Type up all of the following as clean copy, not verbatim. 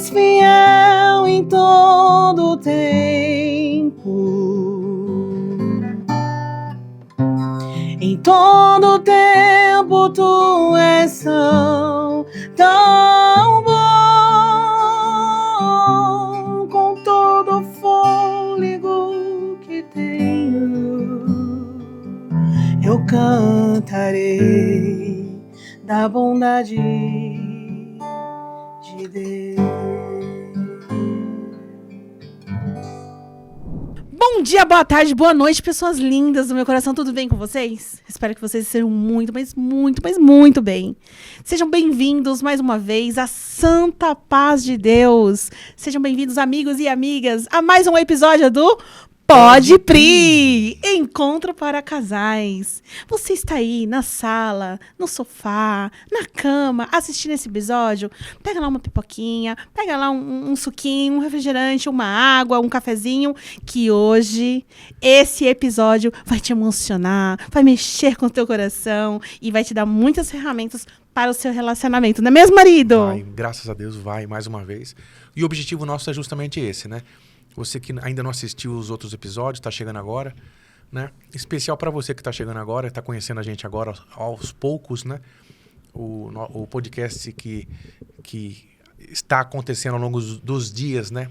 és fiel em todo o tempo. Em todo o tempo tu és tão bom, com todo o fôlego que tenho, eu cantarei da bondade de Deus. Bom dia, boa tarde, boa noite, pessoas lindas do meu coração, tudo bem com vocês? Espero que vocês estejam muito, mas muito, mas muito bem. Sejam bem-vindos mais uma vez à Santa Paz de Deus. Sejam bem-vindos, amigos e amigas, a mais um episódio do Pode Pri, encontro para casais. Você está aí na sala, no sofá, na cama, assistindo esse episódio, pega lá uma pipoquinha, pega lá um suquinho, um refrigerante, uma água, um cafezinho, que hoje esse episódio vai te emocionar, vai mexer com o teu coração e vai te dar muitas ferramentas para o seu relacionamento, não é mesmo, marido? Vai, graças a Deus, vai mais uma vez. E o objetivo nosso é justamente esse, né? Você que ainda não assistiu os outros episódios, está chegando agora, né? Especial para você que está chegando agora, está conhecendo a gente agora aos poucos, né? O podcast que está acontecendo ao longo dos dias, né?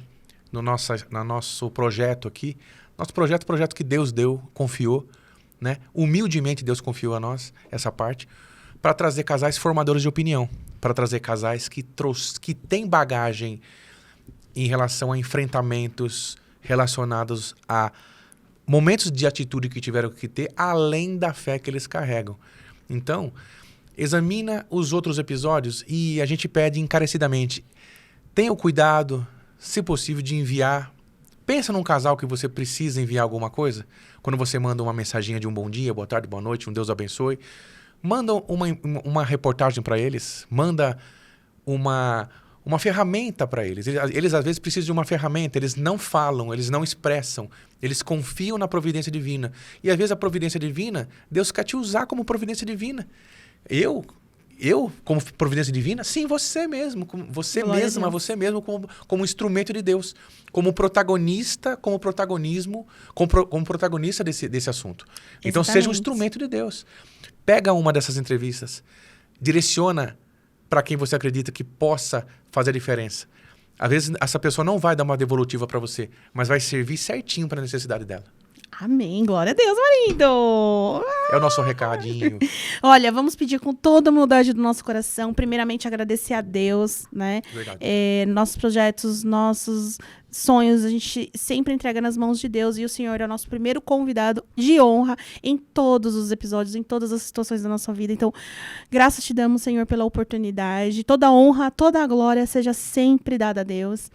No nosso projeto aqui. Nosso projeto que Deus deu, confiou, né? Humildemente Deus confiou a nós, essa parte, para trazer casais formadores de opinião, para trazer casais que têm bagagem em relação a enfrentamentos relacionados a momentos de atitude que tiveram que ter, além da fé que eles carregam. Então, examina os outros episódios e a gente pede encarecidamente, tenha o cuidado, se possível, de enviar. Pensa num casal que você precisa enviar alguma coisa. Quando você manda uma mensaginha de um bom dia, boa tarde, boa noite, um Deus abençoe. Manda uma reportagem para eles, manda uma ferramenta para eles. Eles às vezes precisam de uma ferramenta, eles não falam, eles não expressam, eles confiam na providência divina. E às vezes a providência divina, Deus quer te usar como providência divina. Eu como providência divina? Sim, você mesmo, você mesmo como instrumento de Deus, como protagonista, como protagonista desse assunto. Então seja um instrumento de Deus. Pega uma dessas entrevistas, direciona para quem você acredita que possa fazer a diferença. Às vezes, essa pessoa não vai dar uma devolutiva para você, mas vai servir certinho para a necessidade dela. Amém. Glória a Deus, marido. É o nosso recadinho. Olha, vamos pedir com toda a humildade do nosso coração, primeiramente agradecer a Deus, né? Verdade. Nossos projetos, nossos sonhos, a gente sempre entrega nas mãos de Deus e o Senhor é o nosso primeiro convidado de honra em todos os episódios, em todas as situações da nossa vida. Então, graças te damos, Senhor, pela oportunidade. Toda a honra, toda a glória seja sempre dada a Deus.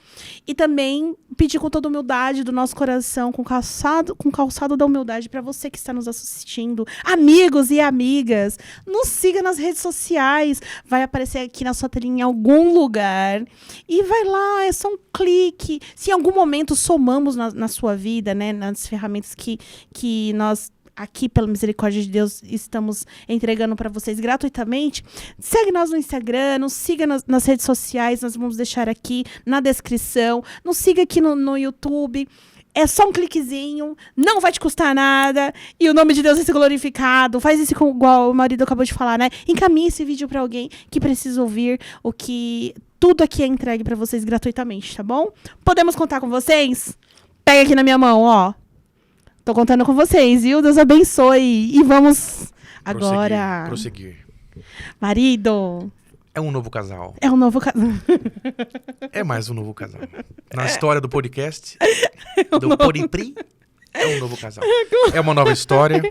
E também pedir com toda a humildade do nosso coração, com calçado da humildade, para você que está nos assistindo, amigos e amigas, nos siga nas redes sociais, vai aparecer aqui na sua telinha em algum lugar e vai lá, é só um clique. Se em algum momento somamos na sua vida, né, nas ferramentas que nós aqui, pela misericórdia de Deus, estamos entregando para vocês gratuitamente, segue nós no Instagram, nos siga nas redes sociais, nós vamos deixar aqui na descrição, nos siga aqui no YouTube. É só um cliquezinho, não vai te custar nada, e o nome de Deus vai ser glorificado. Faz isso igual o marido acabou de falar, né? Encaminhe esse vídeo para alguém que precisa ouvir o que tudo aqui é entregue para vocês gratuitamente, tá bom? Podemos contar com vocês? Pega aqui na minha mão, ó. Tô contando com vocês, viu? Deus abençoe. E vamos agora... Prosseguir. Marido... É um novo casal. É um novo casal. É mais um novo casal. Na história do podcast, do Podipri, é um novo casal. É uma nova história.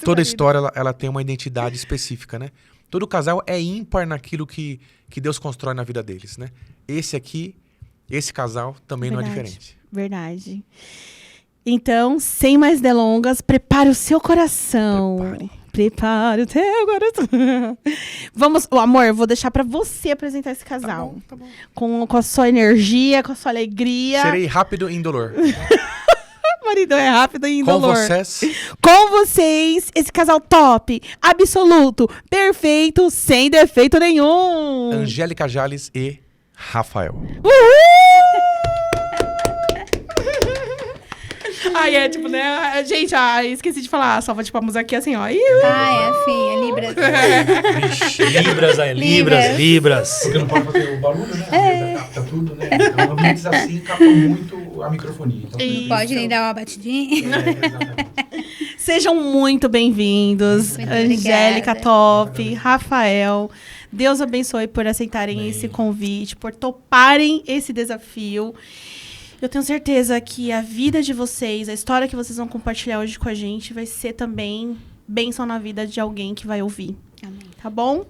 Toda história, ela tem uma identidade específica, né? Todo casal é ímpar naquilo que Deus constrói na vida deles, né? Esse casal também não é diferente. Verdade. Então, sem mais delongas, prepare o seu coração. Prepare o teu coração. Vamos, amor, vou deixar pra você apresentar esse casal. Tá bom. Com a sua energia, com a sua alegria. Serei rápido e indolor. Marido é rápido e indolor. Com vocês, esse casal top, absoluto, perfeito, sem defeito nenhum. Angélica Jales e Rafael. Uhul! Aí é tipo, né? Gente, esqueci de falar. Só vou tipo a música aqui assim, ó. É assim, é Libras. Libras. Porque não pode fazer o barulho, né? Capta tudo, né? Então, ambientes assim captam muito a microfonia. Então, Não pode nem dar uma batidinha. exatamente. Sejam muito bem-vindos. Muito Angélica obrigada. Top, Rafael. Deus abençoe por aceitarem esse convite, por toparem esse desafio. Eu tenho certeza que a vida de vocês, a história que vocês vão compartilhar hoje com a gente, vai ser também bênção na vida de alguém que vai ouvir. Amém. Tá bom?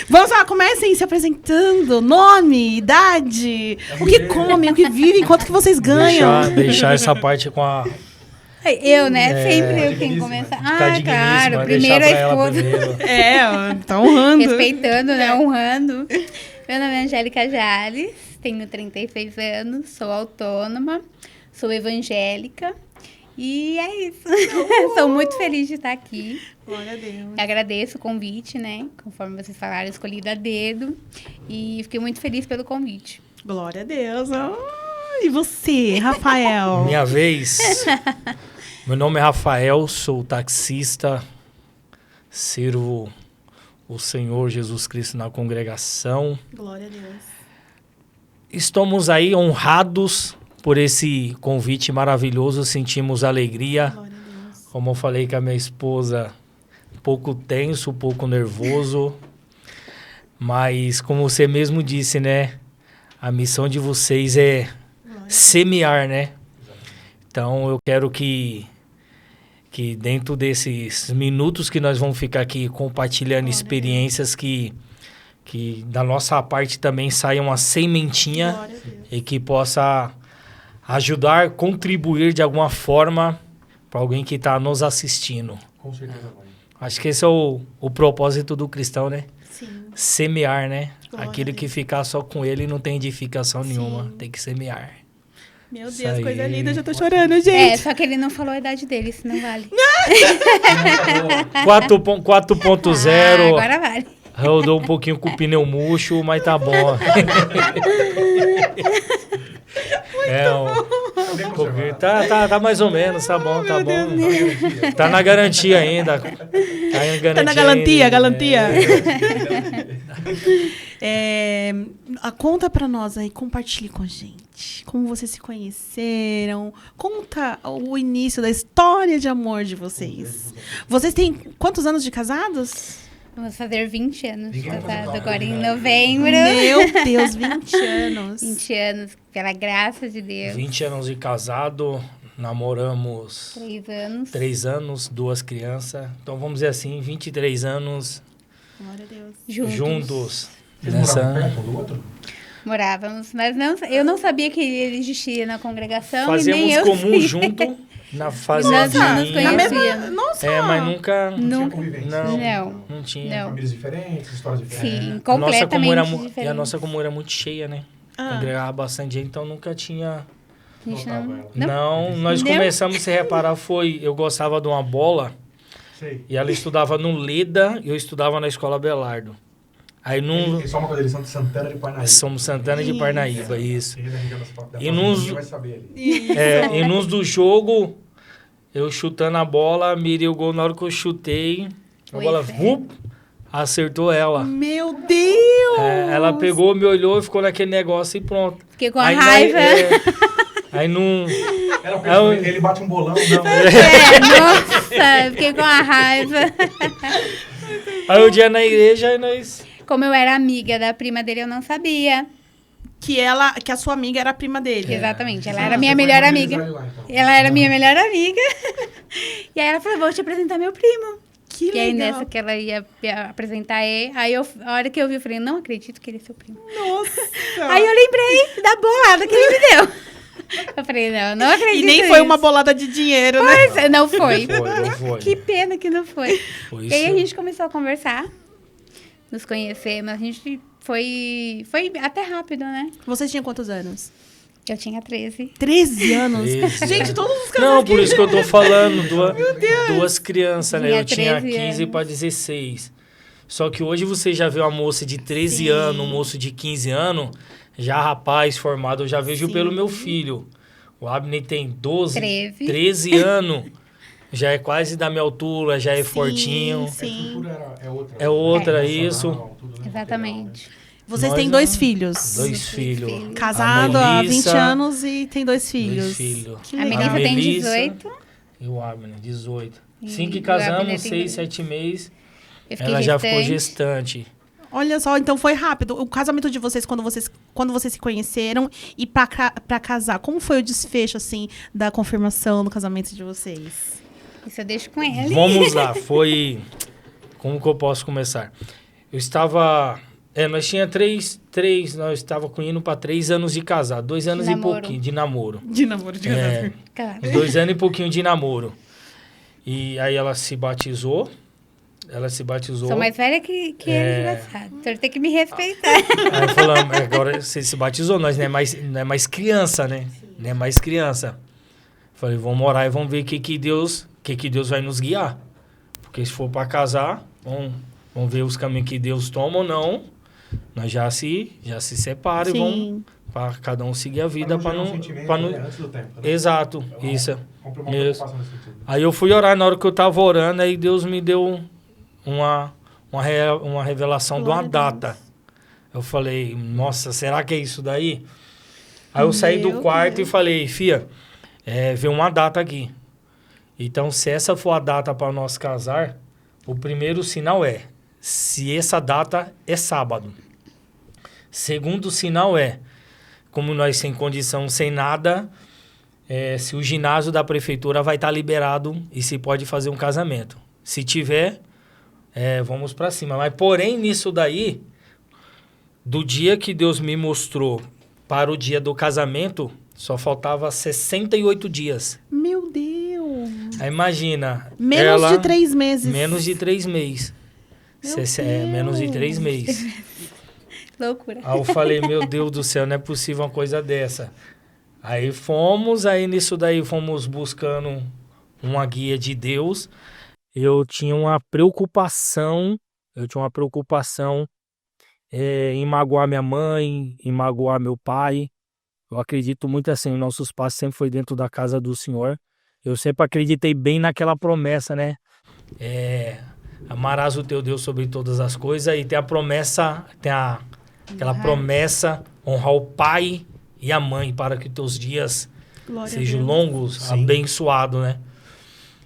Vamos lá, comecem se apresentando. Nome, idade, o que comem, o que vivem, quanto que vocês ganham. Deixar essa parte com a... Eu, né? Sempre eu quem começa. Claro. Primeiro a esposa. Tá honrando. Respeitando, né? Honrando. Meu nome é Angélica Jales, tenho 36 anos, sou autônoma, sou evangélica. E é isso. Sou muito feliz de estar aqui. Glória a Deus. Agradeço o convite, né? Conforme vocês falaram, escolhido a dedo. E fiquei muito feliz pelo convite. Glória a Deus. E você, Rafael? Minha vez. Meu nome é Rafael, sou taxista, sirvo o Senhor Jesus Cristo na congregação. Glória a Deus. Estamos aí honrados por esse convite maravilhoso, sentimos alegria. Glória a Deus. Como eu falei com a minha esposa, um pouco tenso, um pouco nervoso. Mas, como você mesmo disse, né? A missão de vocês é semear, né? Então, eu quero que dentro desses minutos que nós vamos ficar aqui compartilhando experiências que da nossa parte também saia uma sementinha Glória a Deus. e que possa ajudar, contribuir de alguma forma para alguém que está nos assistindo. Com certeza vai. Acho que esse é o propósito do cristão, né? Sim. Semear, né? Glória Aquele a que Deus. ficar só com ele não tem edificação nenhuma. Sim. Tem que semear. Meu Isso Deus, aí. coisa linda. Já tô chorando, gente. Só que ele não falou a idade dele, isso não vale. 4.0. Agora vale. Rodou um pouquinho com o pneu murcho, mas tá bom. Tá mais ou menos, tá bom, tá bom. Tá na garantia ainda. Tá na galantia, ainda. galantia. Conta pra nós aí, compartilhe com a gente. Como vocês se conheceram. Conta o início da história de amor de vocês. Vocês têm quantos anos de casados? Vamos fazer 20 anos de Ninguém vai fazer casado nada, agora em né? novembro. Meu Deus, 20 anos. 20 anos, pela graça de Deus. 20 anos de casado, namoramos 3 anos. 3 anos, 2 crianças. Então vamos dizer assim, 23 anos Glória a Deus. juntos. Vocês moravam perto um do outro? Morávamos, mas eu não sabia que ele existia na congregação e Fazíamos nem eu comum sabia. junto na fase Nós não nos de... conhecíamos. Nossa! mas nunca... Tinha Nunca. convivência. Não tinha. Não. Famílias diferentes, histórias diferentes. Sim, A nossa completamente comum era diferente. e a nossa comum era muito cheia, né? Congregava bastante gente, então nunca tinha... A gente Notava não, ela. Não, nós Não. começamos a se reparar, eu gostava de uma bola, Sei. e ela estudava no Leda, e eu estudava na Escola Belardo. Aí Só uma coisa, eles são de Santana de Parnaíba. somos Santana de Parnaíba, isso. Quem é da região da E nos- família vai saber ali. E nos do jogo, eu chutando a bola, mirei o gol na hora que eu chutei, a Foi bola, fé. acertou ela. Meu Deus! Ela pegou, me olhou e ficou naquele negócio e pronto. Fiquei com a Aí, raiva. Aí não... Ela pensou, ele bate um bolão, não. Nossa, fiquei com a raiva. Aí o dia na igreja, aí nós... Como eu era amiga da prima dele, eu não sabia. Que a sua amiga era a prima dele. Exatamente, ela Ah, era você minha foi melhor evangelizar amiga. ele lá, então. Ela era minha melhor amiga. E aí ela falou, vou te apresentar meu primo. Que E aí legal. nessa que ela ia apresentar ele, aí a hora que eu vi, eu falei, não acredito que ele é seu primo. Nossa! Aí eu lembrei da bolada que ele me deu. Eu falei, não acredito E nem foi nisso. uma bolada de dinheiro, né? Pois é, não foi. Não foi. Que pena que não foi. Foi E aí a isso. gente começou a conversar, nos conhecemos, a gente foi até rápido, né? Vocês tinham quantos anos? Eu tinha 13. 13 anos. 13, Gente, todos os casais Não, que- por isso que eu tô falando, duas crianças, né? Tinha Eu tinha 13 15 anos. para 16. Só que hoje você já vê uma moça de 13 anos, um moço de 15 anos, já rapaz formado, eu já vejo Sim. pelo meu filho. O Abner tem 12, 13. 13 anos. Já é quase da minha altura, já é Sim, fortinho. Sim. É outra. Isso. Exatamente. Vocês Nós têm é- 2 filhos. Dois filhos. filhos. Casado A há 20 Melissa- anos e tem 2 filhos. 2 filhos. Que A legal. Melissa tem Melissa. 18. E o Abner, 18. E Assim que o Abner casamos, tem 6, 18. 7 meses, Eu fiquei ela já ficou gestante. gestante. Olha só, então foi rápido. O casamento de vocês, quando vocês se conheceram e pra casar, como foi o desfecho, assim, da confirmação do casamento de vocês? Isso eu deixo com ele. Vamos lá, foi... Como que eu posso começar? Eu estava... nós tinha nós estava indo para 3 anos de casado, 2 anos e Namoro. pouquinho de namoro. De namoro, de É, Claro. 2 anos e pouquinho de namoro. E aí ela se batizou. Sou mais velha que ele, engraçado. Então ele tem que me respeitar. Aí falamos, agora você se batizou, nós não é mais criança, né? Não é mais criança. Falei, vamos orar e vamos ver o que Deus vai nos guiar. Porque se for para casar, vamos ver os caminhos que Deus toma ou não. Nós já se separa e vamos Sim. para cada um seguir a vida para não, Antes do tempo. Né? Exato, isso. Compra uma Isso. preocupação nesse sentido. Aí eu fui orar, na hora que eu tava orando, aí Deus me deu uma revelação de uma Glória a Deus. data. Eu falei, nossa, será que é isso daí? Aí eu saí do Meu quarto Deus. e falei, Fia, vê uma data aqui. Então, se essa for a data para nós casar, o primeiro sinal é, se essa data é sábado. Segundo sinal é, como nós sem condição, sem nada, se o ginásio da prefeitura vai estar liberado e se pode fazer um casamento. Se tiver, vamos para cima. Mas, porém, nisso daí, do dia que Deus me mostrou para o dia do casamento, só faltava 68 dias. Meu Deus. Aí imagina. Menos ela, de 3 meses. Menos de 3 meses. Meu Menos de Deus. 3 meses. Loucura. Aí eu falei, meu Deus do céu, não é possível uma coisa dessa. Aí nisso daí fomos buscando uma guia de Deus. Eu tinha uma preocupação em magoar minha mãe, em magoar meu pai. Eu acredito muito assim, nossos passos sempre foi dentro da casa do Senhor. Eu sempre acreditei bem naquela promessa, né? Amarás o teu Deus sobre todas as coisas e tem a promessa, aquela promessa, honrar o pai e a mãe para que teus dias Glória a sejam Deus. longos, Sim. abençoados, né?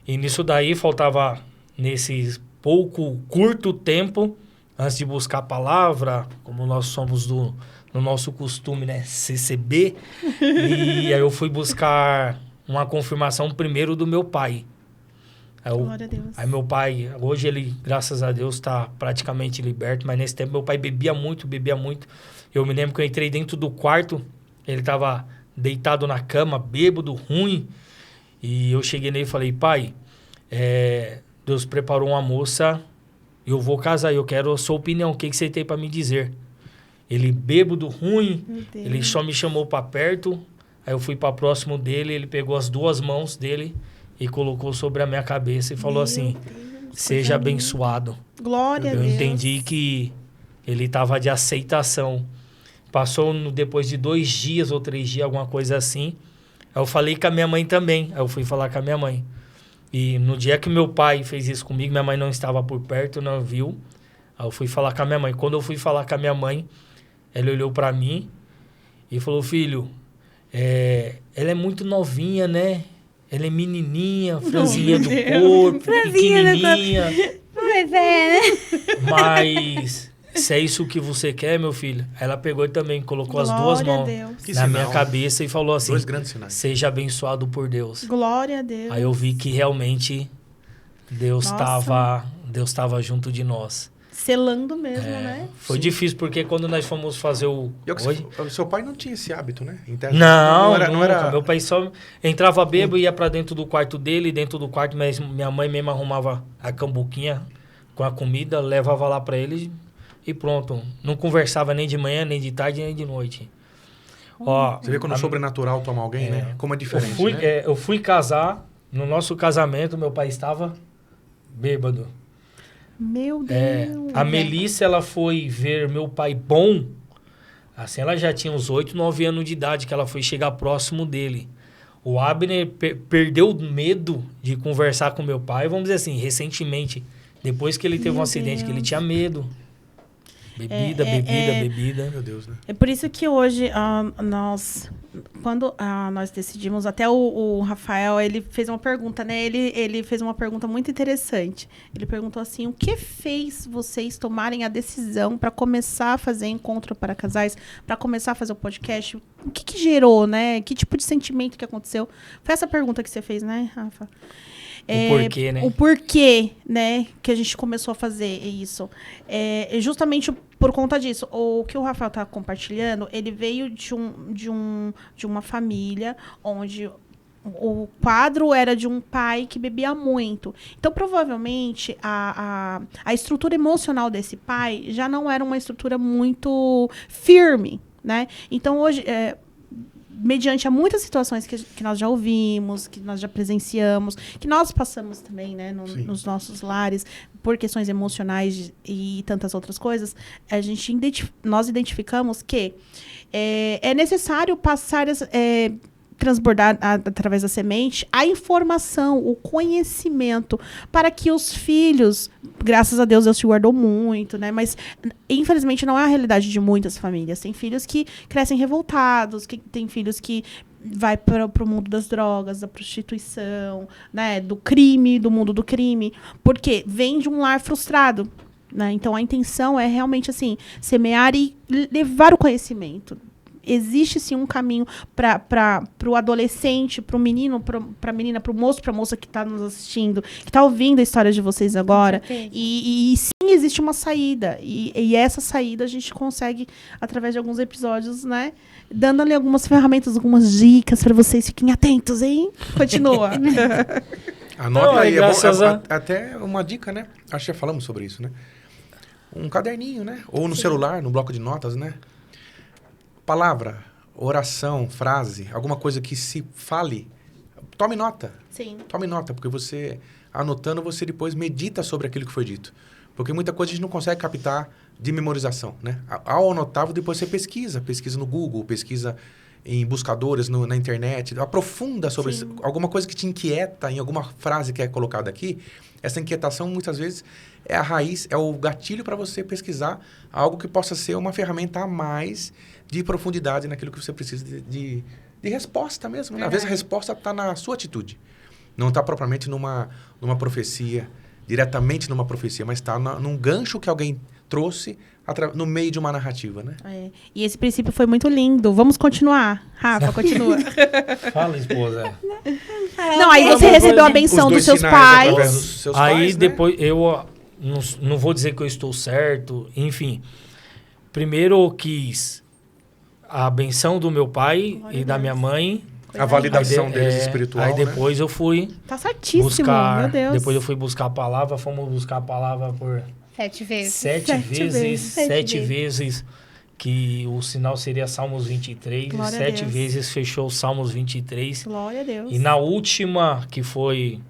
E nisso daí faltava, nesse curto tempo, antes de buscar a palavra, como nós somos no nosso costume, né? CCB. E aí eu fui buscar uma confirmação primeiro do meu pai. Glória a Deus. Aí meu pai, hoje ele, graças a Deus, está praticamente liberto, mas nesse tempo meu pai bebia muito. Eu me lembro que eu entrei dentro do quarto, ele estava deitado na cama, bêbado, ruim, e eu cheguei nele e falei, pai, Deus preparou uma moça, eu vou casar, eu quero a sua opinião, o que você tem para me dizer? Ele bêbado, ruim, Meu Deus. ele só me chamou para perto, aí eu fui para próximo dele, ele pegou as 2 mãos dele e colocou sobre a minha cabeça e falou Meu assim, Deus, seja coisa linda. abençoado. Glória a Eu Deus. entendi que ele estava de aceitação. Passou depois de 2 dias ou 3 dias, alguma coisa assim. Aí eu falei com a minha mãe também. Aí eu fui falar com a minha mãe. E no dia que meu pai fez isso comigo, minha mãe não estava por perto, não viu. Aí eu fui falar com a minha mãe. Quando eu fui falar com a minha mãe, ela olhou para mim e falou, filho, ela é muito novinha, né? Ela é menininha, franzinha do corpo, Franzinha do pequenininha. Pois é, né? Mas se é isso que você quer, meu filho. Aí ela pegou e também colocou as 2 Glória a mãos Deus. Que na sinal, minha né? cabeça e falou assim, 2 grandes sinais. seja abençoado por Deus. Glória a Deus. Aí eu vi que realmente Deus estava junto de nós. Selando mesmo, né? Foi difícil porque quando nós fomos fazer o... E é o que Hoje... o seu pai não tinha esse hábito, né? Em tese, Não, não era... Meu pai só entrava bêbado e ia pra dentro do quarto dele. Dentro do quarto, mas minha mãe mesmo arrumava a cambuquinha com a comida, levava lá pra ele e pronto. Não conversava nem de manhã, nem de tarde, nem de noite. Ó, Você vê quando o sobrenatural toma alguém, né? Como é diferente, né? eu fui casar, no nosso casamento, meu pai estava bêbado. Meu Deus. A Melissa, ela foi ver meu pai bom, assim, ela já tinha uns 8, 9 anos de idade, que ela foi chegar próximo dele. O Abner perdeu o medo de conversar com meu pai, vamos dizer assim, recentemente. Depois que ele teve um acidente, que ele tinha medo. Bebida. Meu Deus, né? É por isso que hoje quando nós decidimos, até o Rafael, ele fez uma pergunta, né? Ele fez uma pergunta muito interessante. Ele perguntou assim: o que fez vocês tomarem a decisão para começar a fazer encontro para casais, para começar a fazer o podcast? O que gerou, né? Que tipo de sentimento que aconteceu? Foi essa pergunta que você fez, né, Rafa? O porquê, né? O porquê, né, que a gente começou a fazer isso. Justamente por conta disso. O que o Rafael tá compartilhando, ele veio de uma família onde o quadro era de um pai que bebia muito. Então, provavelmente, a estrutura emocional desse pai já não era uma estrutura muito firme, né? Então, hoje... mediante a muitas situações que nós já ouvimos, que nós já presenciamos, que nós passamos também, né, nos nossos lares, por questões emocionais e tantas outras coisas, nós identificamos que é necessário passar, transbordar através da semente a informação, o conhecimento, para que os filhos, graças a Deus te guardou muito, né? Mas infelizmente não é a realidade de muitas famílias. Tem filhos que crescem revoltados, tem filhos que vai para o mundo das drogas, da prostituição, né? Do crime, do mundo do crime, porque vem de um lar frustrado, né? Então a intenção é realmente assim, semear e levar o conhecimento. Existe sim um caminho para o adolescente, para o menino, para a menina, para o moço, para a moça que está nos assistindo, que está ouvindo a história de vocês agora. E sim, existe uma saída. E essa saída a gente consegue através de alguns episódios, né? Dando ali algumas ferramentas, algumas dicas para vocês. Fiquem atentos, hein? Continua. Anota aí. Até uma dica, né? Acho que já falamos sobre isso, né? Um caderninho, né? Ou no celular, no bloco de notas, né? Palavra, oração, frase, alguma coisa que se fale, tome nota. Sim. Tome nota, porque você, anotando, você depois medita sobre aquilo que foi dito. Porque muita coisa a gente não consegue captar de memorização, né? Ao anotar, depois você pesquisa no Google, pesquisa em buscadores na internet, aprofunda sobre alguma coisa que te inquieta em alguma frase que é colocada aqui. Essa inquietação, muitas vezes, é a raiz, é o gatilho para você pesquisar algo que possa ser uma ferramenta a mais de profundidade naquilo que você precisa de resposta mesmo. Né? Às vezes a resposta está na sua atitude. Não está propriamente numa profecia, diretamente numa profecia, mas está num gancho que alguém trouxe no meio de uma narrativa, né? E esse princípio foi muito lindo. Vamos continuar. Rafa, continua. Fala, esposa. Não, aí você recebeu a benção dos seus pais. Seus aí pais, depois, né? eu não vou dizer que eu estou certo, enfim. Primeiro eu quis a benção do meu pai e da minha mãe. A validação deles espiritual, aí depois eu fui Tá certíssimo, buscar, meu Deus. depois eu fui buscar a palavra, fomos buscar a palavra por 7 vezes. 7 vezes que o sinal seria Salmos 23, Glória 7 a Deus. vezes fechou Salmos 23. Glória a Deus. E na última, que foi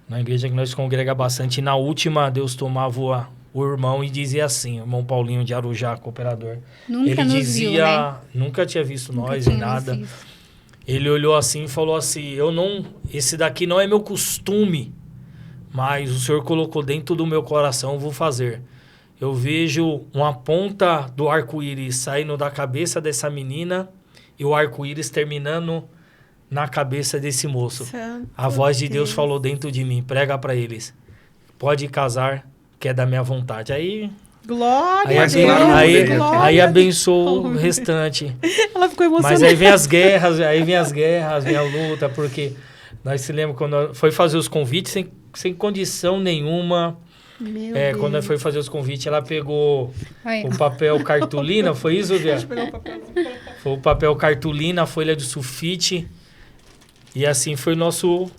na igreja que nós congregamos bastante, na última Deus tomava o irmão e dizia assim, o irmão Paulinho de Arujá, cooperador. Nunca ele nos dizia, viu, né? nunca tinha visto Nunca nós em tínhamos nada. visto. Ele olhou assim e falou assim, esse daqui não é meu costume, mas o Senhor colocou dentro do meu coração, eu vou fazer. Eu vejo uma ponta do arco-íris saindo da cabeça dessa menina e o arco-íris terminando na cabeça desse moço. Santo A voz de Deus Deus. falou dentro de mim, prega para eles. Pode casar, que é da minha vontade. Aí Glória a Mas Deus. claro, aí Glória a abençoou Deus. o restante. Ela ficou emocionada. Mas aí vem as guerras, vem a luta, porque nós se lembra quando foi fazer os convites sem condição nenhuma. Meu Quando Deus. foi fazer os convites, ela pegou Aí. o papel cartolina, foi isso, Via? Pegou o papel. Foi o papel cartolina, a folha de sulfite. E assim foi nosso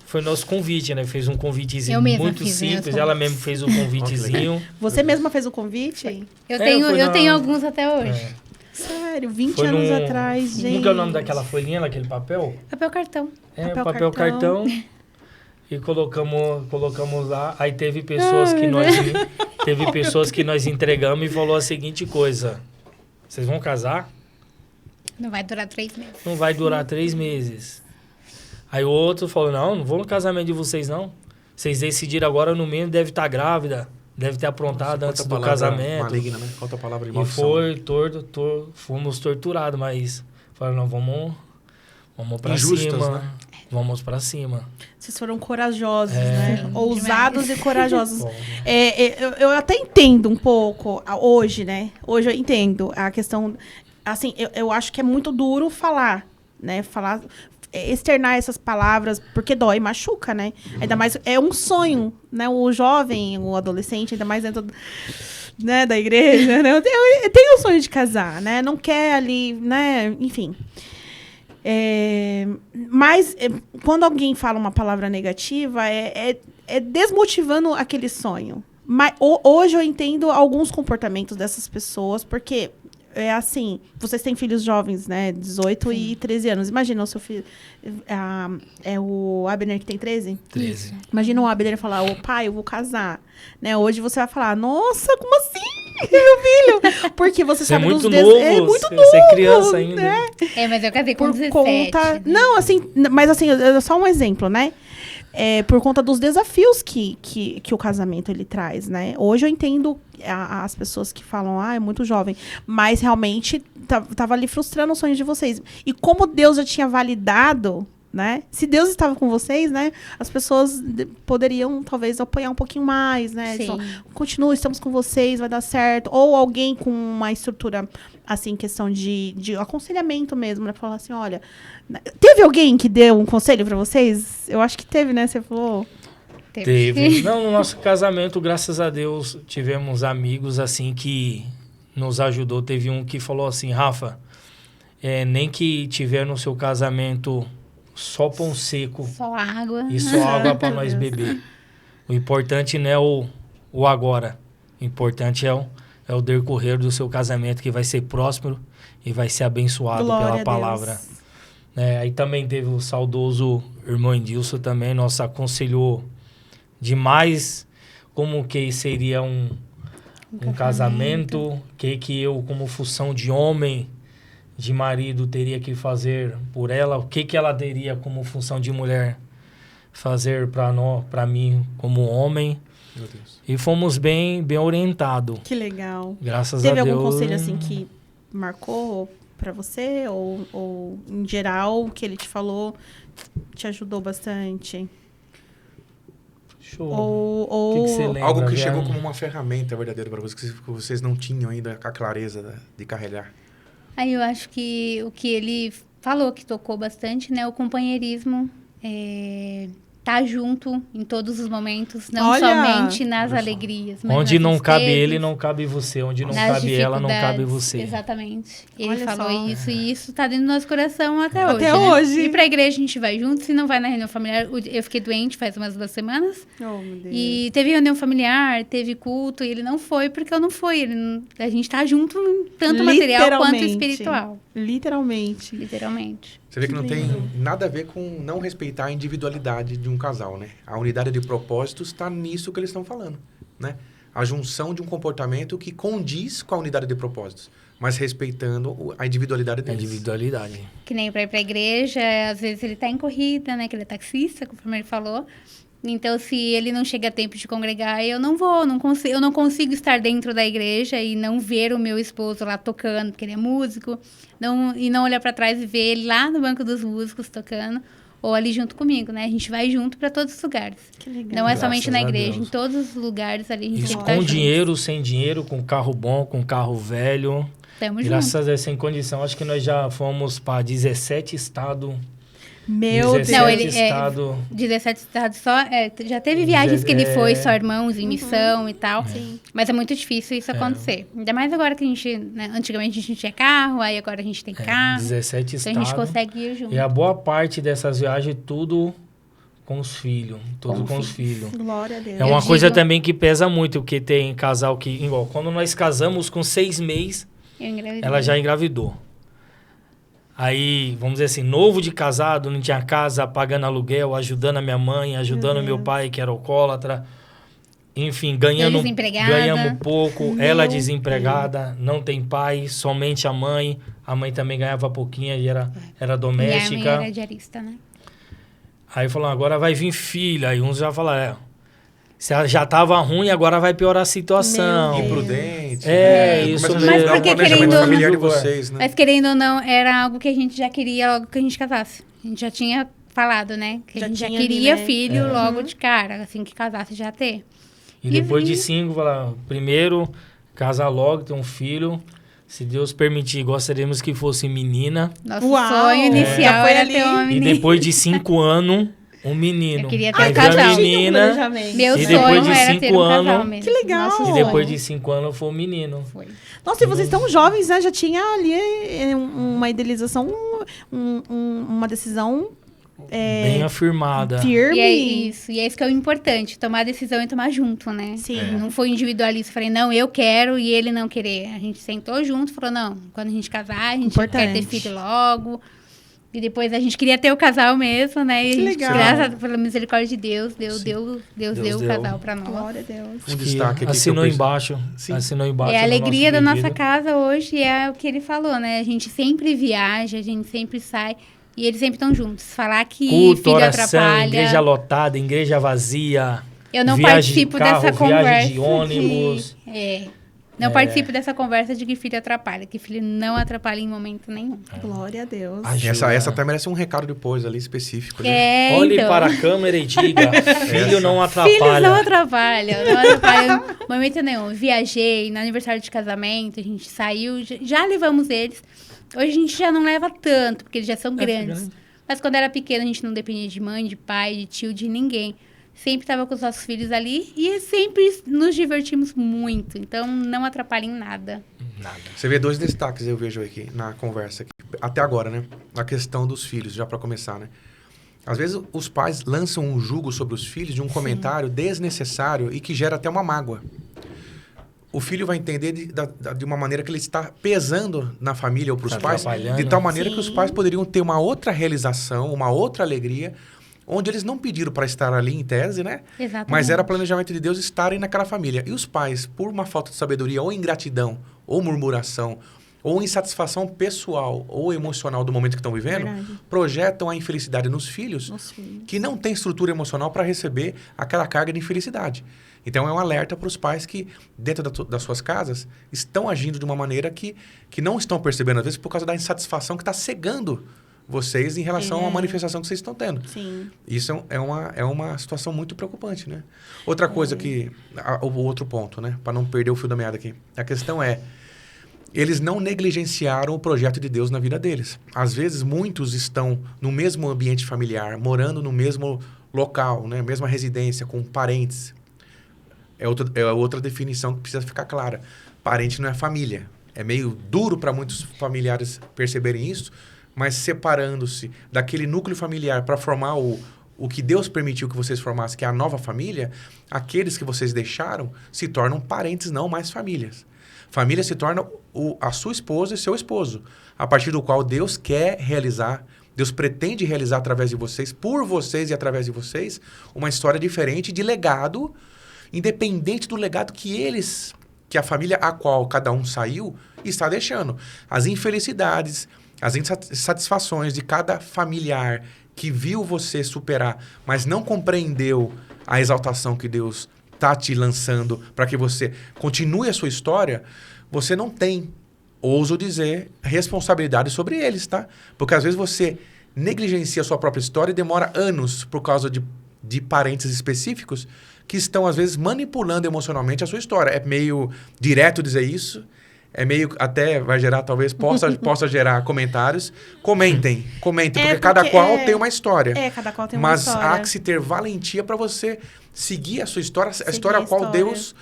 convite, né? Fez um convitezinho Eu mesma muito fiz, né, simples. os Ela mesmo fez o convitezinho. Você mesma fez o convite? Eu foi tenho alguns até hoje. É. Sério, 20 Foi anos num- atrás, gente. Como que é o nome daquela folhinha, daquele papel? Papel cartão. Papel Papel cartão. E colocamos lá. Aí teve pessoas que nós entregamos e falou a seguinte coisa: vocês vão casar? Não vai durar 3 meses. Não vai durar 3 meses. Aí o outro falou, não vou no casamento de vocês, não. Vocês decidiram agora, no mínimo, deve estar grávida, deve ter aprontado antes do casamento. Maligna, né? Quanto a palavra de E maldição. fomos torturados, mas falaram, não, vamos pra Injustas, cima. né? Vamos pra cima. Vocês foram corajosos, É. né? Sim, Ousados demais. e corajosos. Bom, Eu até entendo um pouco hoje, né? Hoje eu entendo a questão. Assim, eu acho que é muito duro falar, né? Externar essas palavras, porque dói, machuca, né? Ainda mais, é um sonho, né? O jovem, o adolescente, ainda mais dentro, né, da igreja, né? Eu tenho o sonho de casar, né? Não quer ali, né? Enfim. Mas quando alguém fala uma palavra negativa, é desmotivando aquele sonho. Mas hoje eu entendo alguns comportamentos dessas pessoas, porque é assim, vocês têm filhos jovens, né? 18 e 13 anos. Imagina o seu filho. É o Abner que tem 13? 13. Imagina o Abner falar, ô pai, eu vou casar. Né? Hoje você vai falar, nossa, como assim? Meu filho? Porque você sabe muito dos novo, É muito você novo. é criança ainda. Né? Mas eu casei com Por 17. conta. né? Não, assim, mas assim, é só um exemplo, né? Por conta dos desafios que o casamento ele traz, né? Hoje eu entendo as pessoas que falam, é muito jovem, mas realmente tava ali frustrando os sonhos de vocês. E como Deus já tinha validado, né? Se Deus estava com vocês, né? As pessoas poderiam, talvez, apoiar um pouquinho mais, né? Sim. Continua, estamos com vocês, vai dar certo. Ou alguém com uma estrutura, assim, questão de aconselhamento mesmo, né? Falar assim, olha... Teve alguém que deu um conselho pra vocês? Eu acho que teve, né? Você falou... Teve. Não, no nosso casamento, graças a Deus, tivemos amigos, assim, que nos ajudou. Teve um que falou assim, Rafa, nem que tiver no seu casamento... Só pão seco Só água. e só água para Meu nós Deus. beber. O importante não é o agora. O importante é o decorrer do seu casamento, que vai ser próspero e vai ser abençoado Glória a pela Deus. palavra. Aí também teve o saudoso irmão Edilson também, nos aconselhou demais como que seria um casamento, que eu, como função de homem, de marido, teria que fazer por ela, o que ela teria como função de mulher fazer para mim como homem. Meu Deus. E fomos bem orientados. Que legal. Graças Teve a Deus. algum conselho, assim, que marcou pra você? Ou em geral, o que ele te falou te ajudou bastante? Show. Ou... O que você lembra? Algo que Adriano? chegou como uma ferramenta verdadeira para vocês, que vocês não tinham ainda a clareza de carregar. Aí eu acho que o que ele falou que tocou bastante, né? O companheirismo. Tá junto em todos os momentos, não Olha! somente nas Olha só. alegrias, mas Onde nas não cabe tristezas, ele, não cabe você. Onde não nas cabe ela, não cabe dificuldades. você. Exatamente. Ele Olha falou só. isso e isso tá dentro do nosso coração até hoje. Até né? hoje. E pra igreja a gente vai junto, se não vai na reunião familiar. Eu fiquei doente faz umas 2 semanas. Oh, meu Deus. E teve reunião familiar, teve culto, e ele não foi porque eu não fui. A gente tá junto, tanto material quanto Literalmente. espiritual. Literalmente. Literalmente. Você vê que não tem lindo. nada a ver com não respeitar a individualidade de um casal, né? A unidade de propósitos está nisso que eles estão falando, né? A junção de um comportamento que condiz com a unidade de propósitos, mas respeitando a individualidade A deles. individualidade. Que nem pra ir pra igreja, às vezes ele tá em corrida, né? Que ele é taxista, conforme ele falou. Então, se ele não chega a tempo de congregar, eu não vou, eu não consigo estar dentro da igreja e não ver o meu esposo lá tocando, porque ele é músico, e não olhar para trás e ver ele lá no banco dos músicos tocando, ou ali junto comigo, né? A gente vai junto para todos os lugares. Que legal. Não é Graças somente na a igreja, Deus. em todos os lugares ali a gente tem Isso que com estar junto. dinheiro, sem dinheiro, com carro bom, com carro velho. Tamo junto. Graças a Deus, sem condição. Acho que nós já fomos para 17 estados. Meu 17 Deus. Não, ele- estados. 17 estados só. Já teve viagens que ele foi, É. só irmãos em missão e tal. Sim. Mas é muito difícil isso acontecer. Ainda mais agora que a gente, né, antigamente a gente tinha carro, aí agora a gente tem carro. 17 Então a gente estados. consegue ir junto. E a boa parte dessas viagens, tudo com os filhos. Tudo com os filhos. Glória a Deus. É uma Eu coisa digo- também que pesa muito, porque tem casal que, igual, quando nós casamos com 6 meses, Eu engravidei. ela já engravidou. Aí, vamos dizer assim, novo de casado, não tinha casa, pagando aluguel, ajudando a minha mãe, ajudando meu pai, que era alcoólatra. Enfim, ganhamos desempregada. pouco. Meu Ela desempregada, não tem pai, somente a mãe. A mãe também ganhava pouquinho e era E a minha doméstica. era diarista, né? Aí falou, agora vai vir filho. Aí uns já falaram, já tava ruim, agora vai piorar a situação. Meu Deus. Imprudente. Isso Começa a Mas ajudar porque o planejamento querendo ou familiar de não- vocês, né? Mas querendo ou não, era algo que a gente já queria logo que a gente casasse. A gente já tinha falado, né? Que Já a gente já tinha ali, queria né? filho logo de cara, assim que casasse já ter. E depois de E- 5, falar, primeiro, casar logo, ter um filho. Se Deus permitir, gostaríamos que fosse menina. Nosso Uau! sonho Já inicial foi era ali. ter uma E menina. depois de 5 anos, um menino. Eu queria ter Aí um veio a casal. menina. Planejamento. Meu E sonho depois de era 5 ter um casal anos- mesmo. Que legal! Nosso E sonho. depois de 5 anos foi um menino. Foi. Nossa, e vocês estão jovens, né? Já tinha ali uma idealização, uma decisão Bem afirmada. firme. E é isso. E é isso que é o importante, tomar a decisão e tomar junto, né? Sim. Não foi individualista. Falei, não, eu quero e ele não querer. A gente sentou junto e falou, não, quando a gente casar, a gente quer ter Importante. filho logo. E depois a gente queria ter o casal mesmo, né? E a Que gente, legal. graças a Deus, pela misericórdia de Deus, Deus Sim. deu Deus o deu. casal pra nós. Glória a Deus. Um Que destaque aqui. assinou que eu perce- embaixo. Sim. Assinou embaixo. É a no alegria nosso da nossa pedido. casa hoje, é o que ele falou, né? A gente sempre viaja, a gente sempre sai e eles sempre estão juntos. Falar que Culto, filho oração, atrapalha. igreja lotada, igreja vazia. Eu não viagem de participo carro, dessa conversa. viagem de ônibus. Não participo dessa conversa de que filho atrapalha, que filho não atrapalha em momento nenhum. Glória a Deus. Ajuda. Essa até merece um recado depois ali específico. né? É, Olhe então. para a câmera e diga, filho não Filhos atrapalha. não atrapalham, não atrapalham em momento nenhum. Viajei no aniversário de casamento, a gente saiu, já levamos eles. Hoje a gente já não leva tanto, porque eles já são grandes. grande. Mas quando era pequeno, a gente não dependia de mãe, de pai, de tio, de ninguém. Sempre estava com os nossos filhos ali e sempre nos divertimos muito. Então, não atrapalha em nada. Nada. Você vê dois destaques, eu vejo aqui na conversa. Aqui, até agora, né? A questão dos filhos, já para começar, né? Às vezes os pais lançam um jugo sobre os filhos de um comentário desnecessário e que gera até uma mágoa. O filho vai entender de uma maneira que ele está pesando na família ou para os Tá pais, atrapalhando. de tal maneira Sim. que os pais poderiam ter uma outra realização, uma outra alegria, onde eles não pediram para estar ali em tese, né? Exatamente. Mas era planejamento de Deus estarem naquela família. E os pais, por uma falta de sabedoria, ou ingratidão, ou murmuração, ou insatisfação pessoal ou emocional do momento que estão vivendo, Verdade. projetam a infelicidade nos filhos Nos filhos. que não têm estrutura emocional para receber aquela carga de infelicidade. Então, é um alerta para os pais que, dentro das suas casas, estão agindo de uma maneira que não estão percebendo, às vezes, por causa da insatisfação que está cegando vocês em relação à manifestação que vocês estão tendo. Sim. Isso é uma situação muito preocupante, né? Outra coisa que... O outro ponto, né? Para não perder o fio da meada aqui. A questão é... Eles não negligenciaram o projeto de Deus na vida deles. Às vezes, muitos estão no mesmo ambiente familiar, morando no mesmo local, né? Mesma residência, com parentes. É outra definição que precisa ficar clara. Parente não é família. É meio duro para muitos familiares perceberem isso, mas separando-se daquele núcleo familiar para formar o que Deus permitiu que vocês formassem, que é a nova família, aqueles que vocês deixaram se tornam parentes, não mais famílias. Família se torna a sua esposa e seu esposo, a partir do qual Deus quer realizar, Deus pretende realizar através de vocês, por vocês e através de vocês, uma história diferente de legado, independente do legado que a família a qual cada um saiu está deixando. As infelicidades, as insatisfações de cada familiar que viu você superar, mas não compreendeu a exaltação que Deus está te lançando para que você continue a sua história, você não tem, ouso dizer, responsabilidade sobre eles, tá? Porque às vezes você negligencia a sua própria história e demora anos por causa de parentes específicos que estão, às vezes, manipulando emocionalmente a sua história. É meio direto dizer isso, é meio, até vai gerar, talvez, possa gerar comentários. Comentem, porque cada qual tem uma história. Cada qual tem uma Mas história. há que se ter valentia para você seguir a sua história, a Seguir história a a qual história. Deus